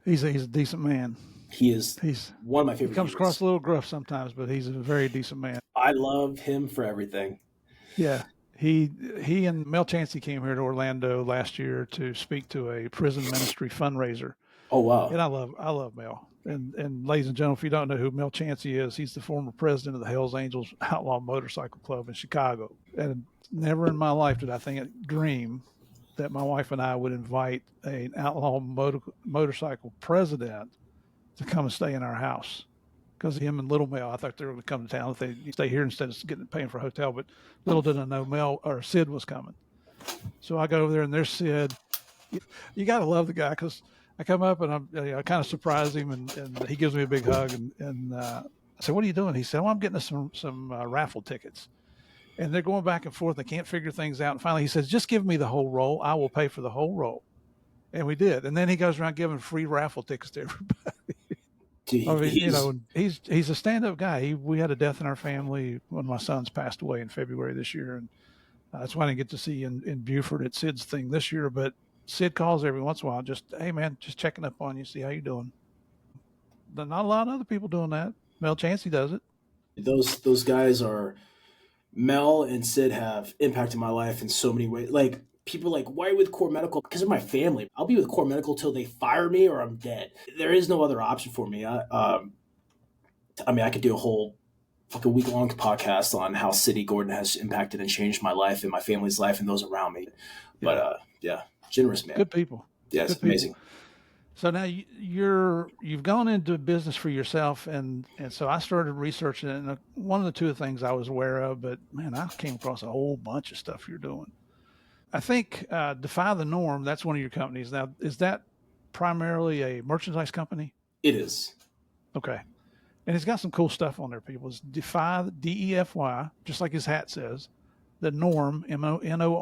He's a decent man. He is He's one of my he favorite comes across humans. a little gruff sometimes, but he's a very decent man. I love him for everything. Yeah. He and Mel Chancey came here to Orlando last year to speak to a prison ministry fundraiser. Oh wow. And I love Mel. And ladies and gentlemen, if you don't know who Mel Chancey is, he's the former president of the Hells Angels Outlaw Motorcycle Club in Chicago. And never in my life did I dream that my wife and I would invite an outlaw motorcycle president to come and stay in our house. Because him and Little Mel, I thought they were going to come to town if they stay here instead of paying for a hotel. But little did I know Mel or Sid was coming. So I go over there and there's Sid. You got to love the guy because I come up and I kind of surprise him and he gives me a big hug and I said, "What are you doing?" He said, "Well, I'm getting us some raffle tickets." And they're going back and forth. They can't figure things out. And finally, he says, "Just give me the whole roll. I will pay for the whole roll." And we did. And then he goes around giving free raffle tickets to everybody. I Dude, mean, he's a stand-up guy. We had a death in our family when my sons passed away in February this year, and that's why I didn't get to see in Buford at Sid's thing this year. But Sid calls every once in a while, just, "Hey man, just checking up on you, see how you doing." Not a lot of other people doing that. Mel Chancey does it. those guys are Mel and Sid have impacted my life in so many ways. Like people are like, why are you with Core Medical? Because they're my family. I'll be with Core Medical till they fire me or I'm dead. There is no other option for me. I mean, I could do a whole fucking week long podcast on how City Gordon has impacted and changed my life and my family's life and those around me. But Yeah, yeah, generous man. good people. Yeah, it's Good people. amazing. So now you've gone into business for yourself, and so I started researching it. And one of the two things I was aware of, but man, I came across a whole bunch of stuff you're doing. I think Defy the Norm. That's one of your companies. Now, is that primarily a merchandise company? It is. Okay, and it's got some cool stuff on there. People, it's Defy DEFY, just like his hat says. The Norm NORM.com.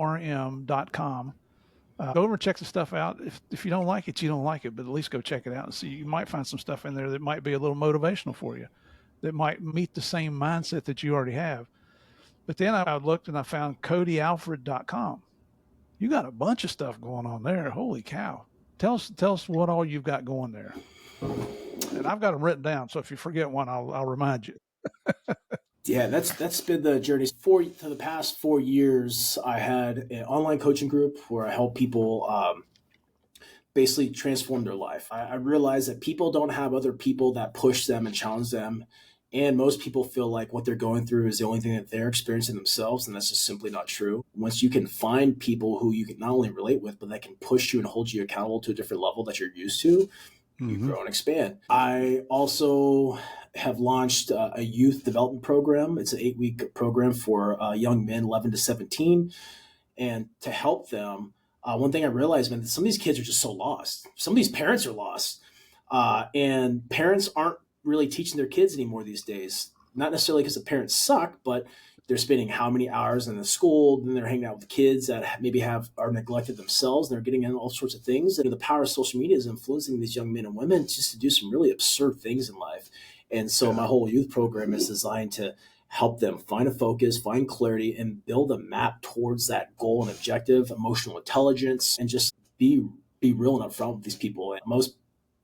Go over and check the stuff out. If you don't like it, you don't like it, but at least go check it out and see. You might find some stuff in there that might be a little motivational for you, that might meet the same mindset that you already have. But then I looked and I found CodyAlfred.com. You got a bunch of stuff going on there. Holy cow. Tell us what all you've got going there. And I've got them written down, so if you forget one, I'll remind you. Yeah, that's been the journey. For the past 4 years, I had an online coaching group where I help people basically transform their life. I realize that people don't have other people that push them and challenge them. And most people feel like what they're going through is the only thing that they're experiencing themselves. And that's just simply not true. Once you can find people who you can not only relate with, but that can push you and hold you accountable to a different level that you're used to, you grow and expand. I also have launched a youth development program. It's an 8-week program for young men 11 to 17. And to help them, one thing I realized, man, that some of these kids are just so lost. Some of these parents are lost. And parents aren't really teaching their kids anymore these days. Not necessarily because the parents suck, but they're spending how many hours in the school, then they're hanging out with kids that maybe are neglected themselves, and they're getting in all sorts of things. And the power of social media is influencing these young men and women just to do some really absurd things in life. And so my whole youth program is designed to help them find a focus, find clarity, and build a map towards that goal and objective, emotional intelligence, and just be real and upfront with these people. And most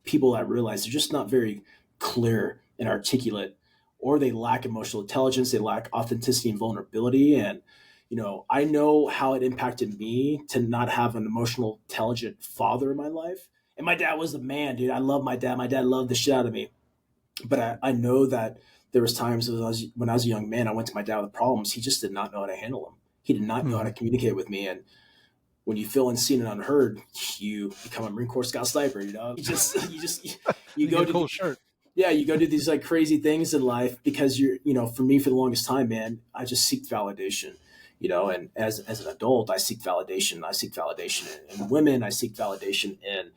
people I realize they're just not very clear and articulate, or they lack emotional intelligence, they lack authenticity and vulnerability. And I know how it impacted me to not have an emotional intelligent father in my life. And my dad was the man, dude. I love my dad. My dad loved the shit out of me. But I know that there was times when I was a young man, I went to my dad with problems. He just did not know how to handle them. He did not know how to communicate with me. And when you feel unseen and unheard, you become a Marine Corps Scout sniper. You You go get a to cool shirt. yeah, you go do these like crazy things in life because for me, for the longest time, man, I just seek validation, and as an adult, I seek validation. I seek validation in women. I seek validation in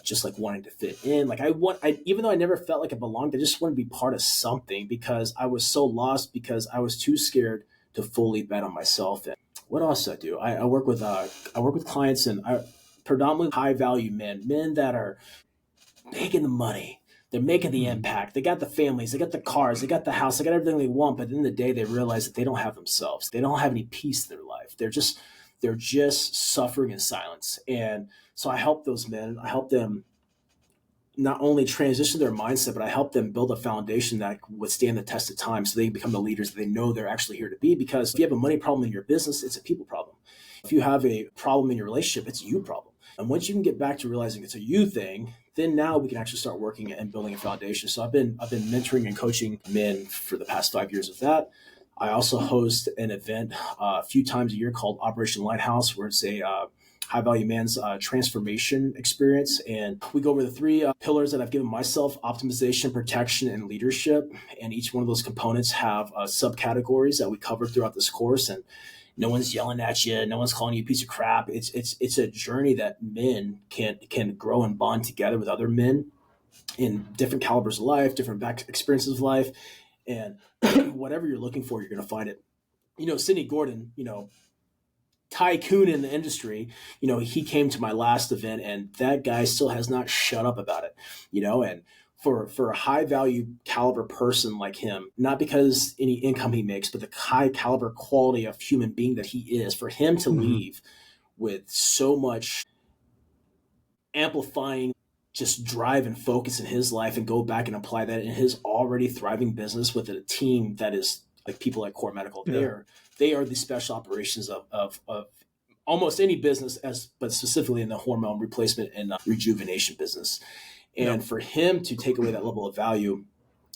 just like wanting to fit in. Like even though I never felt like I belonged, I just want to be part of something because I was so lost because I was too scared to fully bet on myself. And what else do I do? I work with clients and predominantly high value men that are making the money. They're making the impact. They got the families, they got the cars, they got the house, they got everything they want. But at the end of the day, they realize that they don't have themselves. They don't have any peace in their life. They're just suffering in silence. And so I help those men. I help them not only transition their mindset, but I help them build a foundation that would stand the test of time so they become the leaders that they know they're actually here to be. Because if you have a money problem in your business, it's a people problem. If you have a problem in your relationship, it's a you problem. And once you can get back to realizing it's a you thing, then now we can actually start working and building a foundation. So I've been mentoring and coaching men for the past 5 years with that. I also host an event a few times a year called Operation Lighthouse, where it's a high value man's transformation experience. And we go over the three pillars that I've given myself: optimization, protection, and leadership. And each one of those components have subcategories that we cover throughout this course. And no one's yelling at you. No one's calling you a piece of crap. It's a journey that men can grow and bond together with other men in different calibers of life, different back experiences of life. And whatever you're looking for, you're going to find it. Sidney Gordon, tycoon in the industry, he came to my last event, and that guy still has not shut up about it, and for a high value caliber person like him, not because any income he makes, but the high caliber quality of human being that he is, for him to leave with so much amplifying just drive and focus in his life and go back and apply that in his already thriving business with a team that is like people like Core Medical. They are the special operations of almost any business, but specifically in the hormone replacement and rejuvenation business. And for him to take away that level of value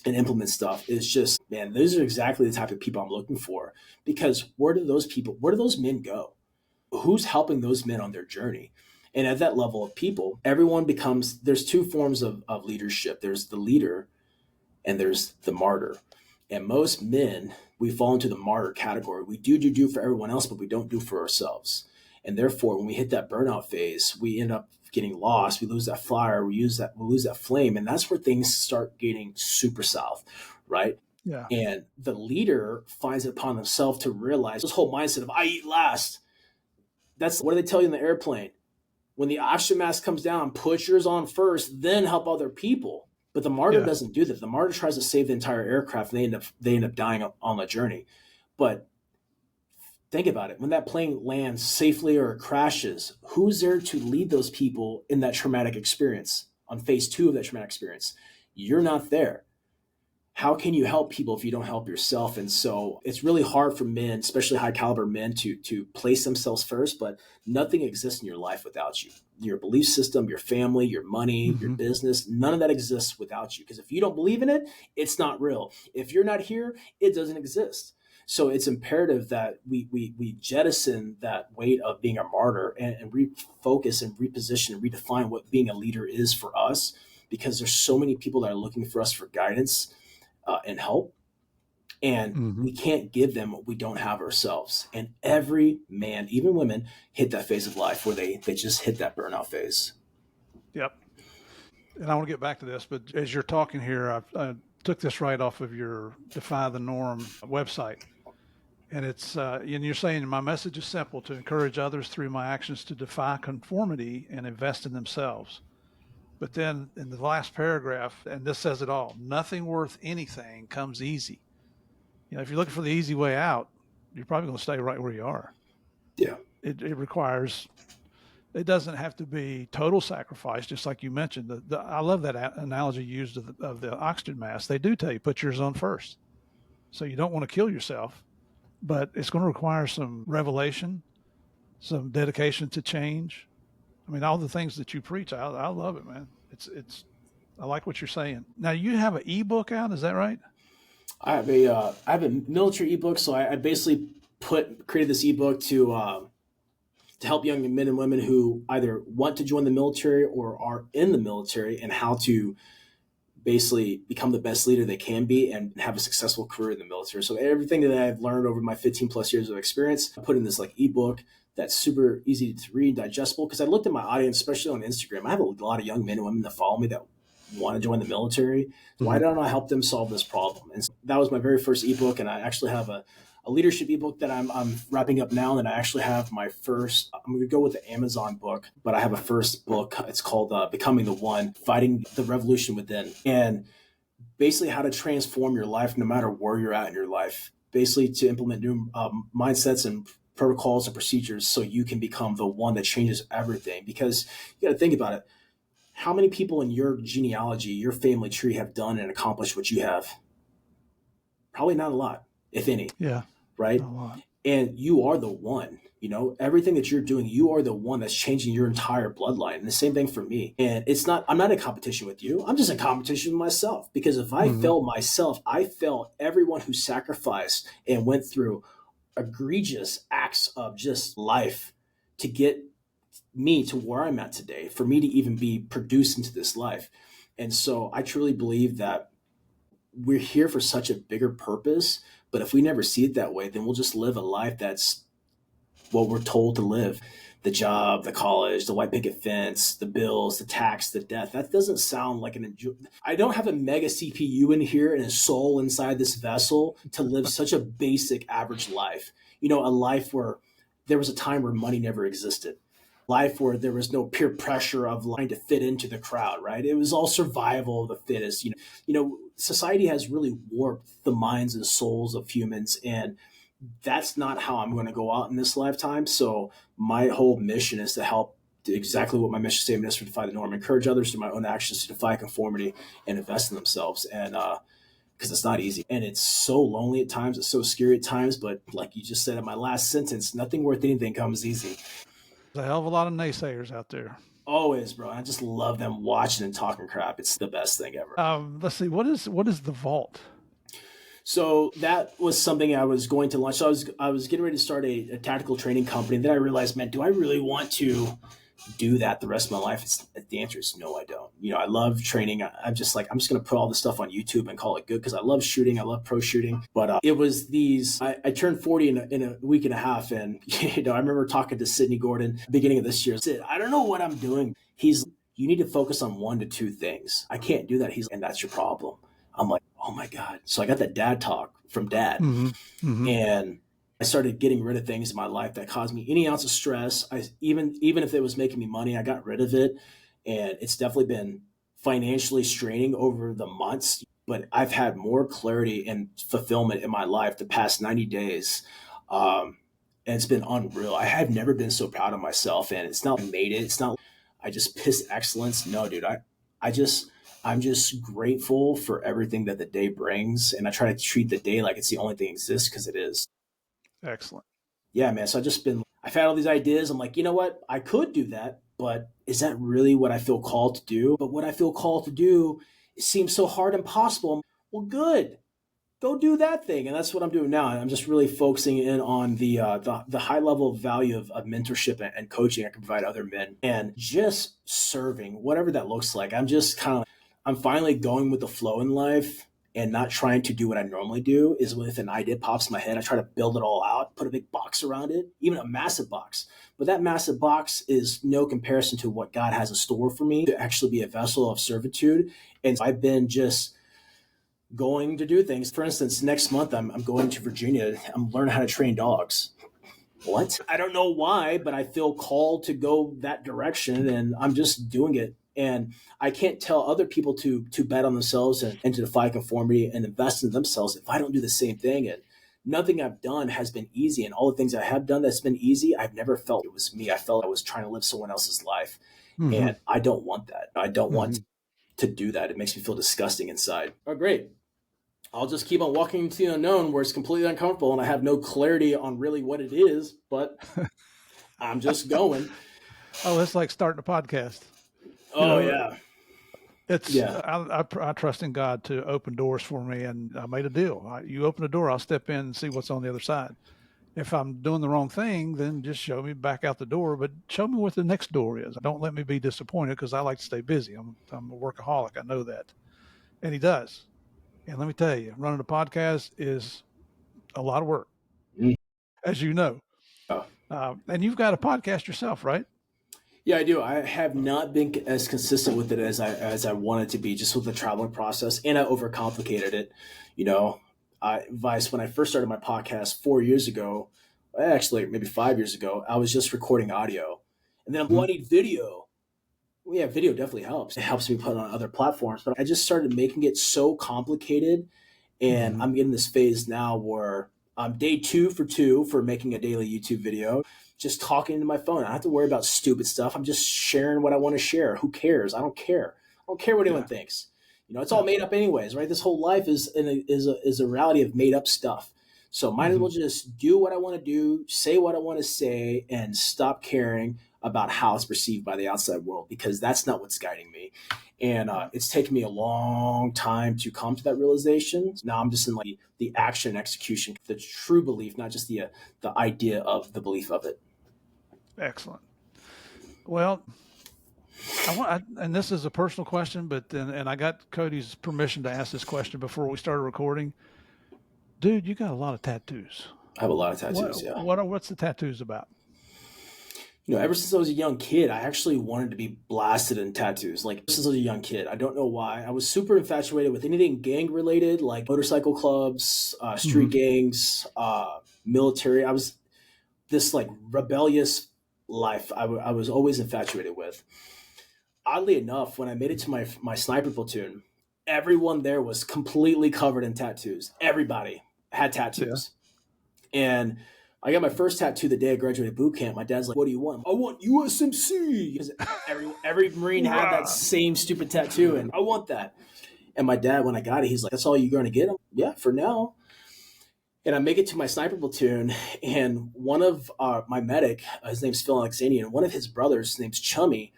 and implement stuff is just, man, those are exactly the type of people I'm looking for. Because where do those men go? Who's helping those men on their journey? And at that level of people, there's two forms of leadership. There's the leader and there's the martyr. And most men, we fall into the martyr category. We do for everyone else, but we don't do for ourselves. And therefore, when we hit that burnout phase, we end up getting lost. We lose that fire. We lose that flame. And that's where things start getting super south, right? Yeah. And the leader finds it upon themselves to realize this whole mindset of I eat last. That's what do they tell you in the airplane? When the oxygen mask comes down, put yours on first, then help other people. But the martyr doesn't do that. The martyr tries to save the entire aircraft, and they end up dying on the journey. But think about it. When that plane lands safely or crashes, who's there to lead those people in that traumatic experience on phase 2 of that traumatic experience? You're not there. How can you help people if you don't help yourself? And so it's really hard for men, especially high caliber men, to place themselves first, but nothing exists in your life without you. Your belief system, your family, your money, your business, none of that exists without you. Because if you don't believe in it, it's not real. If you're not here, it doesn't exist. So it's imperative that we jettison that weight of being a martyr and refocus and reposition and redefine what being a leader is for us, because there's so many people that are looking for us for guidance and help. And we can't give them what we don't have ourselves. And every man, even women, hit that phase of life where they just hit that burnout phase. Yep. And I want to get back to this, but as you're talking here, I took this right off of your Defy the Norm website. And it's, and you're saying my message is simple: to encourage others through my actions to defy conformity and invest in themselves. But then in the last paragraph, and this says it all, nothing worth anything comes easy. If you're looking for the easy way out, you're probably going to stay right where you are. Yeah. It requires, it doesn't have to be total sacrifice, just like you mentioned. I love that analogy used of the oxygen mask. They do tell you, put yours on first. So you don't want to kill yourself, but it's going to require some revelation, some dedication to change. I mean, all the things that you preach, I love it, man. I like what you're saying. Now you have an ebook out, is that right? I have a military ebook. So I basically created this ebook to help young men and women who either want to join the military or are in the military, and how to basically become the best leader they can be and have a successful career in the military. So everything that I've learned over my 15 plus years of experience, I put in this ebook that's super easy to read, digestible. Because I looked at my audience, especially on Instagram. I have a lot of young men and women that follow me that want to join the military. Why don't I help them solve this problem? And so that was my very first ebook. And I actually have a a leadership ebook that I'm wrapping up now. And I actually have my first, I'm going to go with the Amazon book, but I have a first book. It's called Becoming the One, Fighting the Revolution Within. And basically how to transform your life no matter where you're at in your life, basically to implement new mindsets and protocols and procedures so you can become the one that changes everything. Because you got to think about it. How many people in your genealogy, your family tree have done and accomplished what you have? Probably not a lot, if any. Yeah. Right? A lot. And you are the one, everything that you're doing, you are the one that's changing your entire bloodline. And the same thing for me. And I'm not in competition with you. I'm just in competition with myself, because if I fail myself, I fail everyone who sacrificed and went through egregious acts of just life to get me to where I'm at today, for me to even be produced into this life. And so I truly believe that we're here for such a bigger purpose. But if we never see it that way, then we'll just live a life that's what we're told to live. The job, the college, the white picket fence, the bills, the tax, the death. That doesn't sound like I don't have a mega CPU in here and a soul inside this vessel to live such a basic average life. A life where there was a time where money never existed. Life where there was no peer pressure of trying to fit into the crowd, right? It was all survival of the fittest. Society has really warped the minds and souls of humans, and that's not how I'm going to go out in this lifetime. So my whole mission is to help do exactly what my mission statement is for Defy the Norm, encourage others through my own actions to defy conformity and invest in themselves. And because it's not easy, and it's so lonely at times, it's so scary at times. But like you just said in my last sentence, nothing worth anything comes easy. There's a hell of a lot of naysayers out there. Always, bro. I just love them watching and talking crap. It's the best thing ever. Let's see. What is the vault? So that was something I was going to launch. So I was getting ready to start a tactical training company. Then I realized, man, do I really want to do that the rest of my life? The answer is no, I don't. I love training. I'm just going to put all this stuff on YouTube and call it good, because I love shooting. I love pro shooting. But it was I turned 40 in a week and a half. And, I remember talking to Sidney Gordon beginning of this year. Said, I don't know what I'm doing. You need to focus on 1 to 2 things. I can't do that. And that's your problem. I'm like, oh my God. So I got that dad talk from dad. And I started getting rid of things in my life that caused me any ounce of stress. Even if it was making me money, I got rid of it. And it's definitely been financially straining over the months, but I've had more clarity and fulfillment in my life the past 90 days. And it's been unreal. I have never been so proud of myself, and it's not made it. It's not, I just pissed excellence. No, dude, I'm just grateful for everything that the day brings. And I try to treat the day like it's the only thing that exists, because it is. Excellent. Yeah, man. So I've had all these ideas. I'm like, you know what? I could do that, but is that really what I feel called to do? But what I feel called to do, it seems so hard and impossible. Well, good. Go do that thing. And that's what I'm doing now. And I'm just really focusing in on the high level value of mentorship and coaching I can provide other men, and just serving, whatever that looks like. I'm finally going with the flow in life and not trying to do what I normally do. Is if an idea pops in my head, I try to build it all out, put a big box around it, even a massive box. But that massive box is no comparison to what God has in store for me to actually be a vessel of servitude. And I've been just going to do things. For instance, next month, I'm going to Virginia. I'm learning how to train dogs. What? I don't know why, but I feel called to go that direction, and I'm just doing it. And I can't tell other people to bet on themselves and to defy conformity and invest in themselves if I don't do the same thing. And nothing I've done has been easy. And all the things I have done that's been easy, I've never felt it was me. I felt I was trying to live someone else's life. And I don't want that. I don't want to do that. It makes me feel disgusting inside. Oh, great. I'll just keep on walking into the unknown where it's completely uncomfortable and I have no clarity on really what it is, but I'm just going. Oh, it's like starting a podcast. Oh, yeah. I trust in God to open doors for me, and I made a deal. You open the door, I'll step in and see what's on the other side. If I'm doing the wrong thing, then just show me back out the door, but show me what the next door is. Don't let me be disappointed, because I like to stay busy. I'm a workaholic. I know that. And he does. And let me tell you, running a podcast is a lot of work, as you know. And you've got a podcast yourself, right? Yeah, I do. I have not been as consistent with it as I wanted to be, just with the traveling process, and I overcomplicated it. advice when I first started my podcast 4 years ago, actually maybe 5 years ago, I was just recording audio. And then I need video. Well, yeah, video definitely helps. It helps me put it on other platforms. But I just started making it so complicated. And I'm in this phase now where I'm day 2 for making a daily YouTube video, just talking into my phone. I don't have to worry about stupid stuff. I'm just sharing what I want to share. Who cares? I don't care. I don't care what anyone thinks. It's all made up anyways, right? This whole life is a reality of made up stuff. So might as well just do what I want to do, say what I want to say, and stop caring about how it's perceived by the outside world, because that's not what's guiding me. And it's taken me a long time to come to that realization. Now I'm just in like the action and execution, the true belief, not just the idea of the belief of it. Excellent. Well, and this is a personal question, but and I got Cody's permission to ask this question before we started recording. Dude, you got a lot of tattoos. I have a lot of tattoos. What's the tattoos about? Ever since I was a young kid, I actually wanted to be blasted in tattoos. Like, since I was a young kid, I don't know why. I was super infatuated with anything gang related, like motorcycle clubs, street gangs, military. I was this like rebellious life I was always infatuated with. Oddly enough, when I made it to my sniper platoon, everyone there was completely covered in tattoos. Everybody had tattoos. Yeah. And I got my first tattoo the day I graduated boot camp. My dad's like, "What do you want?" "I want USMC." Because every Marine had that same stupid tattoo, and I want that. And my dad, when I got it, he's like, "That's all you're going to get?" I'm, "Yeah, for now." And I make it to my sniper platoon, and one of my medic, his name's Phil Alexanian, and one of his brothers, his name's Chummy.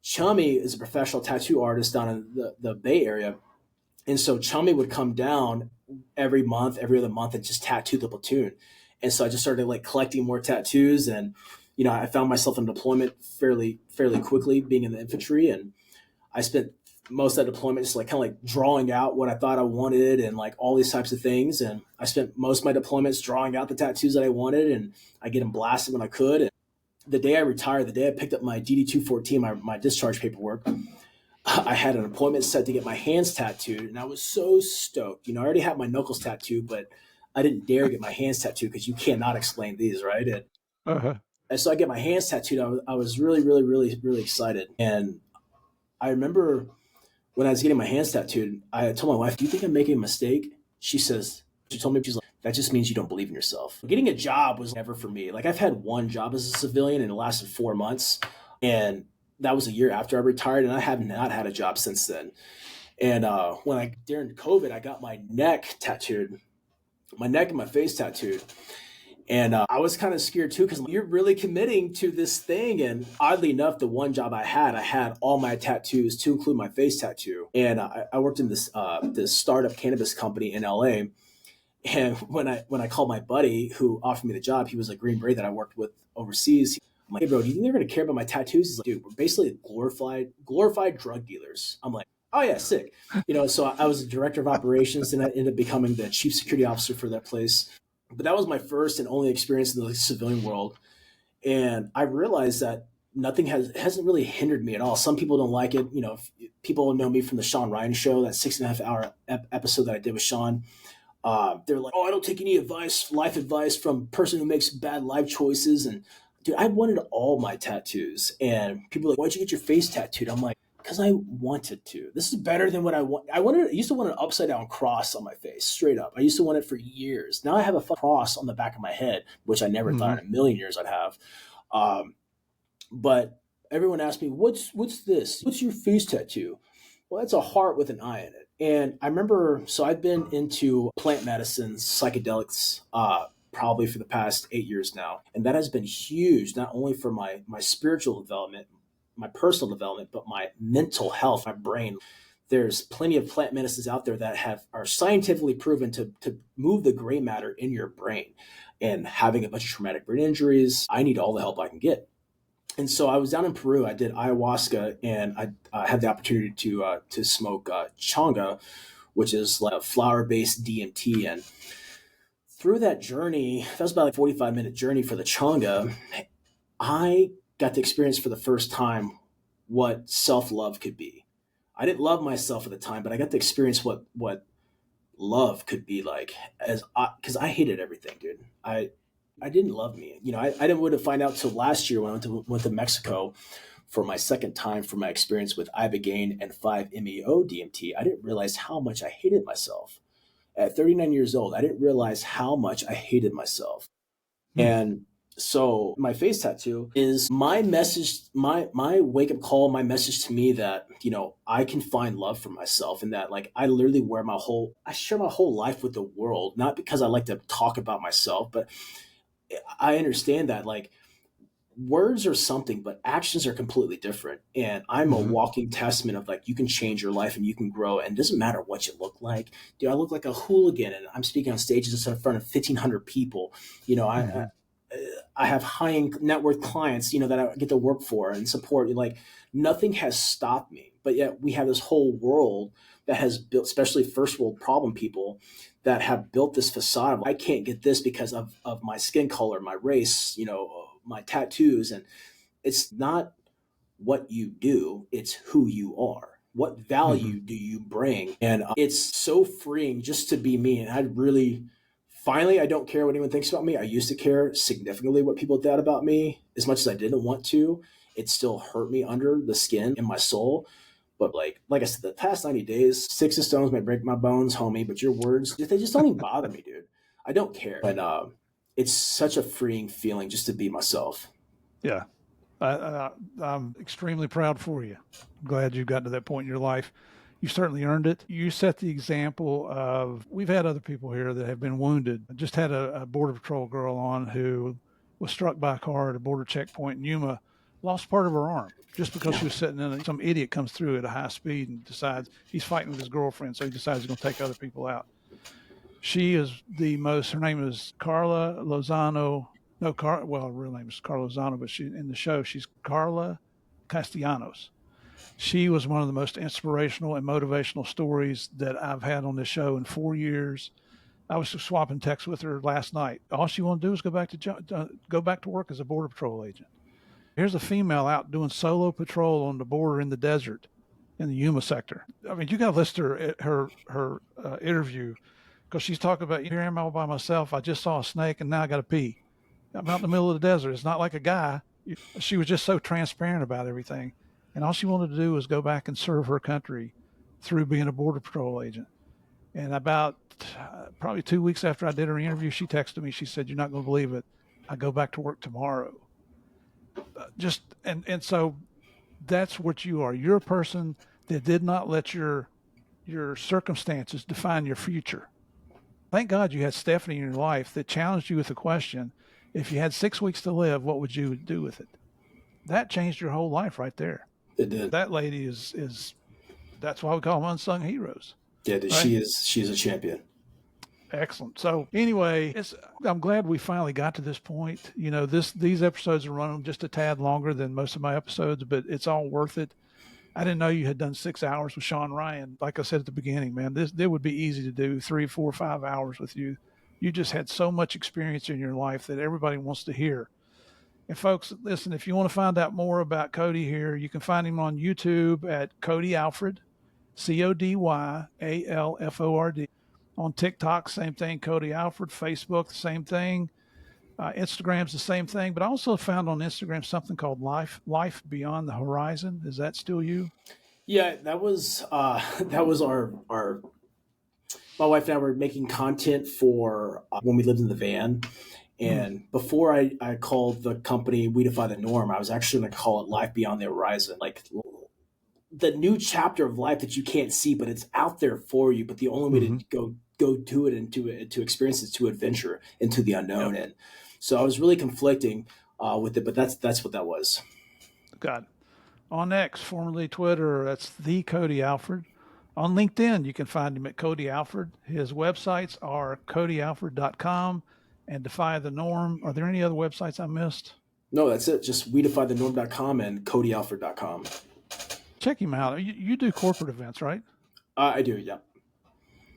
Chummy is a professional tattoo artist down in the Bay Area. And so Chummy would come down every other month, and just tattoo the platoon. And so I just started like collecting more tattoos, and I found myself in deployment fairly quickly, being in the infantry, and I spent most of that deployment just like kind of like drawing out what I thought I wanted and like all these types of things. And I spent most of my deployments drawing out the tattoos that I wanted, and I get them blasted when I could. And the day I retired, the day I picked up my DD-214, my discharge paperwork, I had an appointment set to get my hands tattooed, and I was so stoked. I already had my knuckles tattooed, but I didn't dare get my hands tattooed because you cannot explain these, right? And so I get my hands tattooed. I was really, really, really, really excited. And I remember when I was getting my hands tattooed, I told my wife, "Do you think I'm making a mistake?" She told me, she's like, "That just means you don't believe in yourself." Getting a job was never for me. Like, I've had one job as a civilian, and it lasted 4 months. And that was a year after I retired, and I have not had a job since then. And during COVID, I got my neck tattooed, my neck and my face tattooed. And I was kind of scared too, because you're really committing to this thing. And oddly enough, the one job I had all my tattoos, to include my face tattoo. And I worked in this startup cannabis company in LA. And when I called my buddy who offered me the job, he was a Green Beret that I worked with overseas. I'm like, "Hey bro, do you think they're going to care about my tattoos?" He's like, "Dude, we're basically glorified drug dealers." I'm like, "Oh yeah, sick." So I was the director of operations, and I ended up becoming the chief security officer for that place. But that was my first and only experience in the civilian world. And I realized that nothing hasn't really hindered me at all. Some people don't like it. People know me from the Sean Ryan show, that 6.5 hour episode that I did with Sean. They're like, "Oh, I don't take any life advice from a person who makes bad life choices." And dude, I wanted all my tattoos. And people are like, "Why'd you get your face tattooed?" I'm like, "Because I wanted to. This is better than what I want." I used to want an upside down cross on my face, straight up. I used to want it for years. Now I have a cross on the back of my head, which I never thought in a million years I'd have. But everyone asked me, what's this? What's your face tattoo?" Well, it's a heart with an eye in it. And I remember, so I've been into plant medicines, psychedelics, probably for the past 8 years now. And that has been huge, not only for my spiritual development, my personal development, but my mental health, my brain. There's plenty of plant medicines out there that are scientifically proven to move the gray matter in your brain. And having a bunch of traumatic brain injuries, I need all the help I can get. And so I was down in Peru. I did ayahuasca, and I had the opportunity to smoke changa, which is like a flower-based DMT. And through that journey, that was about a 45-minute journey for the changa, I got to experience for the first time what self-love could be. I didn't love myself at the time, but I got to experience what love could be like, because I hated everything, dude. I didn't love me. I didn't want to find out till last year when I went to Mexico for my second time for my experience with Ibogaine and 5-MeO DMT. I didn't realize how much I hated myself. At 39 years old, I didn't realize how much I hated myself. And so my face tattoo is my message, my wake up call, my message to me that, I can find love for myself, and that like I literally I share my whole life with the world, not because I like to talk about myself, but I understand that like words are something, but actions are completely different. And I'm a walking testament of like, you can change your life and you can grow. And it doesn't matter what you look like. Dude, I look like a hooligan and I'm speaking on stages in front of 1,500 people. I have high net worth clients, that I get to work for and support. Like nothing has stopped me, but yet we have this whole world that has built, especially first world problem people that have built this facade of, I can't get this because of my skin color, my race, my tattoos. And it's not what you do, it's who you are. What value do you bring? And it's so freeing just to be me. And finally, I don't care what anyone thinks about me. I used to care significantly what people thought about me. As much as I didn't want to, it still hurt me under the skin in my soul. But like I said, the past 90 days, sticks and stones may break my bones, homie, but your words, they just don't even bother me, dude. I don't care. But it's such a freeing feeling just to be myself. Yeah. I'm extremely proud for you. I'm glad you've gotten to that point in your life. You certainly earned it. You set the example of, we've had other people here that have been wounded. I just had a Border Patrol girl on who was struck by a car at a border checkpoint in Yuma, lost part of her arm just because she was sitting in some idiot comes through at a high speed and decides he's fighting with his girlfriend. So he decides he's going to take other people out. She is her name is Carla Lozano. No, her real name is Carla Lozano, but in the show, she's Carla Castellanos. She was one of the most inspirational and motivational stories that I've had on this show in 4 years. I was swapping texts with her last night. All she wanted to do is go back to work as a Border Patrol agent. Here's a female out doing solo patrol on the border in the desert in the Yuma sector. I mean, you got to listen to her interview, because she's talking about, here I am all by myself. I just saw a snake and now I got to pee. I'm out in the middle of the desert. It's not like a guy. She was just so transparent about everything. And all she wanted to do was go back and serve her country through being a Border Patrol agent. And about probably 2 weeks after I did her interview, she texted me. She said, "You're not going to believe it. I go back to work tomorrow." And so that's what you are. You're a person that did not let your circumstances define your future. Thank God you had Stephanie in your life that challenged you with the question, if you had 6 weeks to live, what would you do with it? That changed your whole life right there. It did. That lady is that's why we call them unsung heroes. Yeah, right? She's a champion. Excellent. So anyway, I'm glad we finally got to this point. These episodes are running just a tad longer than most of my episodes, but it's all worth it. I didn't know you had done 6 hours with Sean Ryan. Like I said at the beginning, man, this would be easy to do 3, 4, 5 hours with you. You just had so much experience in your life that everybody wants to hear. And folks, listen, if you want to find out more about Cody here, you can find him on YouTube at Cody Alfred, CodyAlford. On TikTok, same thing, Cody Alfred. Facebook, the same thing. Instagram's the same thing. But I also found on Instagram something called Life Beyond the Horizon. Is that still you? Yeah, that was our my wife and I were making content for when we lived in the van. And before I called the company We Defy the Norm, I was actually going to call it Life Beyond the Horizon, like the new chapter of life that you can't see, but it's out there for you. But the only way to go to it and to experience it, to adventure into the unknown. Yep. And so I was really conflicting with it, but that's what that was. Got it. On X, formerly Twitter, that's the Cody Alfred. On LinkedIn, you can find him at Cody Alfred. His websites are codyalfred.com and Defy the Norm. Are there any other websites I missed? No, that's it. Just redefythenorm.com and codyalfred.com. Check him out. You do corporate events, right? I do, yeah.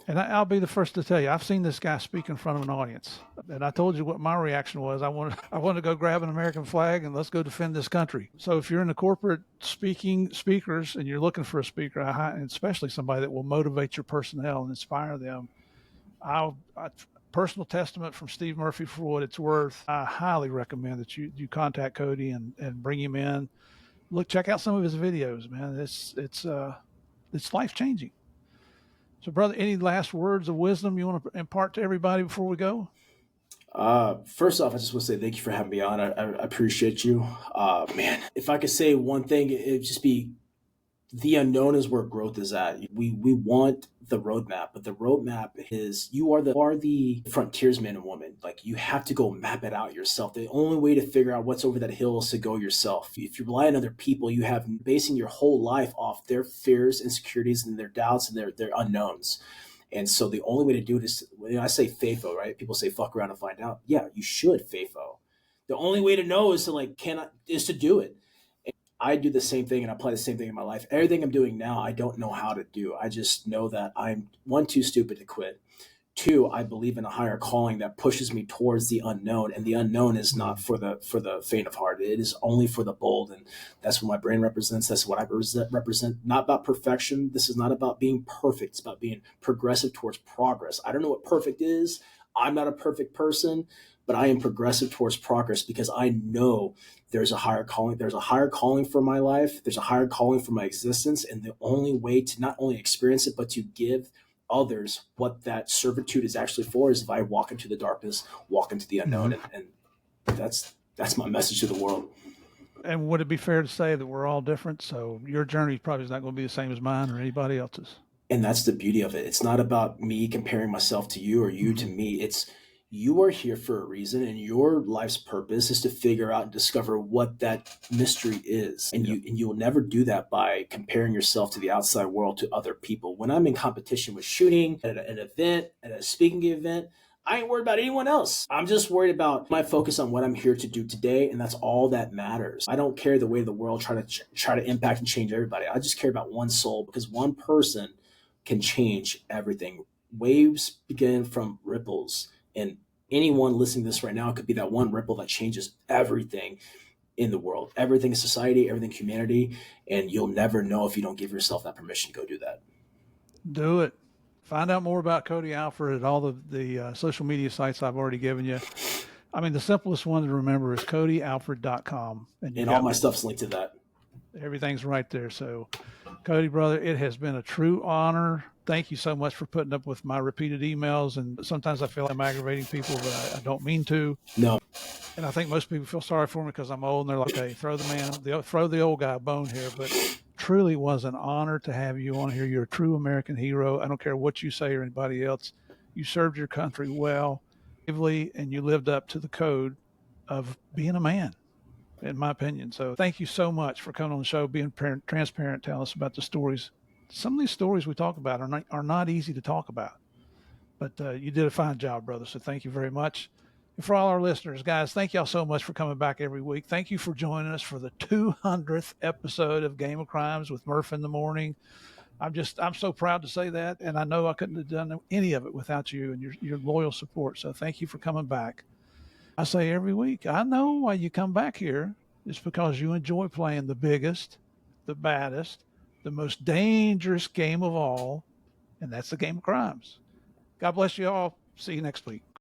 And I'll be the first to tell you, I've seen this guy speak in front of an audience. And I told you what my reaction was. I wanted to go grab an American flag and let's go defend this country. So if you're in the corporate speakers and you're looking for a speaker, and especially somebody that will motivate your personnel and inspire them, Personal testament from Steve Murphy for what it's worth. I highly recommend that you contact Cody and bring him in. Look, check out some of his videos, man. It's life changing. So, brother, any last words of wisdom you want to impart to everybody before we go? First off, I just want to say thank you for having me on. I appreciate you. Man, if I could say one thing, it'd just be the unknown is where growth is at. We want the roadmap, but the roadmap is you are the frontiersman and woman. Like you have to go map it out yourself. The only way to figure out what's over that hill is to go yourself. If you rely on other people, you have basing your whole life off their fears, insecurities, and their doubts and their unknowns. And so the only way to do it is, when I say FAFO, right? People say fuck around and find out. Yeah, you should FAFO. The only way to know is to do it. I do the same thing and I apply the same thing in my life. Everything I'm doing now, I don't know how to do. I just know that I'm one, too stupid to quit. Two, I believe in a higher calling that pushes me towards the unknown, and the unknown is not for the faint of heart. It is only for the bold, and that's what my brain represents. That's what I represent. Not about perfection. This is not about being perfect. It's about being progressive towards progress. I don't know what perfect is. I'm not a perfect person, but I am progressive towards progress because I know there's a higher calling. There's a higher calling for my life. There's a higher calling for my existence, and the only way to not only experience it but to give others what that servitude is actually for is if I walk into the darkness, walk into the unknown, and that's my message to the world. And would it be fair to say that we're all different? So your journey probably is not going to be the same as mine or anybody else's. And that's the beauty of it. It's not about me comparing myself to you or you to me. It's you are here for a reason, and your life's purpose is to figure out and discover what that mystery is. And you will never do that by comparing yourself to the outside world, to other people. When I'm in competition with shooting at an event, at a speaking event, I ain't worried about anyone else. I'm just worried about my focus on what I'm here to do today, and that's all that matters. I don't care the way the world try to impact and change everybody. I just care about one soul, because one person can change everything. Waves begin from ripples, and anyone listening to this right now could be that one ripple that changes everything in the world, everything in society, everything humanity, and you'll never know if you don't give yourself that permission to go do that. Do it. Find out more about Cody Alfred at all the social media sites I've already given you. I mean, the simplest one to remember is codyalfred.com. And all my stuff's linked to that. Everything's right there. So, Cody, brother, it has been a true honor. Thank you so much for putting up with my repeated emails. And sometimes I feel like I'm aggravating people, but I don't mean to. No. And I think most people feel sorry for me because I'm old, and they're like, "Hey, throw the old guy a bone here." But truly was an honor to have you on here. You're a true American hero. I don't care what you say or anybody else. You served your country well, and you lived up to the code of being a man, in my opinion. So thank you so much for coming on the show, being transparent, telling us about the stories. Some of these stories we talk about are not easy to talk about, but you did a fine job, brother. So thank you very much. And for all our listeners, guys, thank y'all so much for coming back every week. Thank you for joining us for the 200th episode of Game of Crimes with Murph in the Morning. I'm so proud to say that. And I know I couldn't have done any of it without you and your loyal support. So thank you for coming back. I say every week, I know why you come back here. It's because you enjoy playing the biggest, the baddest, the most dangerous game of all, and that's the Game of Crimes. God bless you all. See you next week.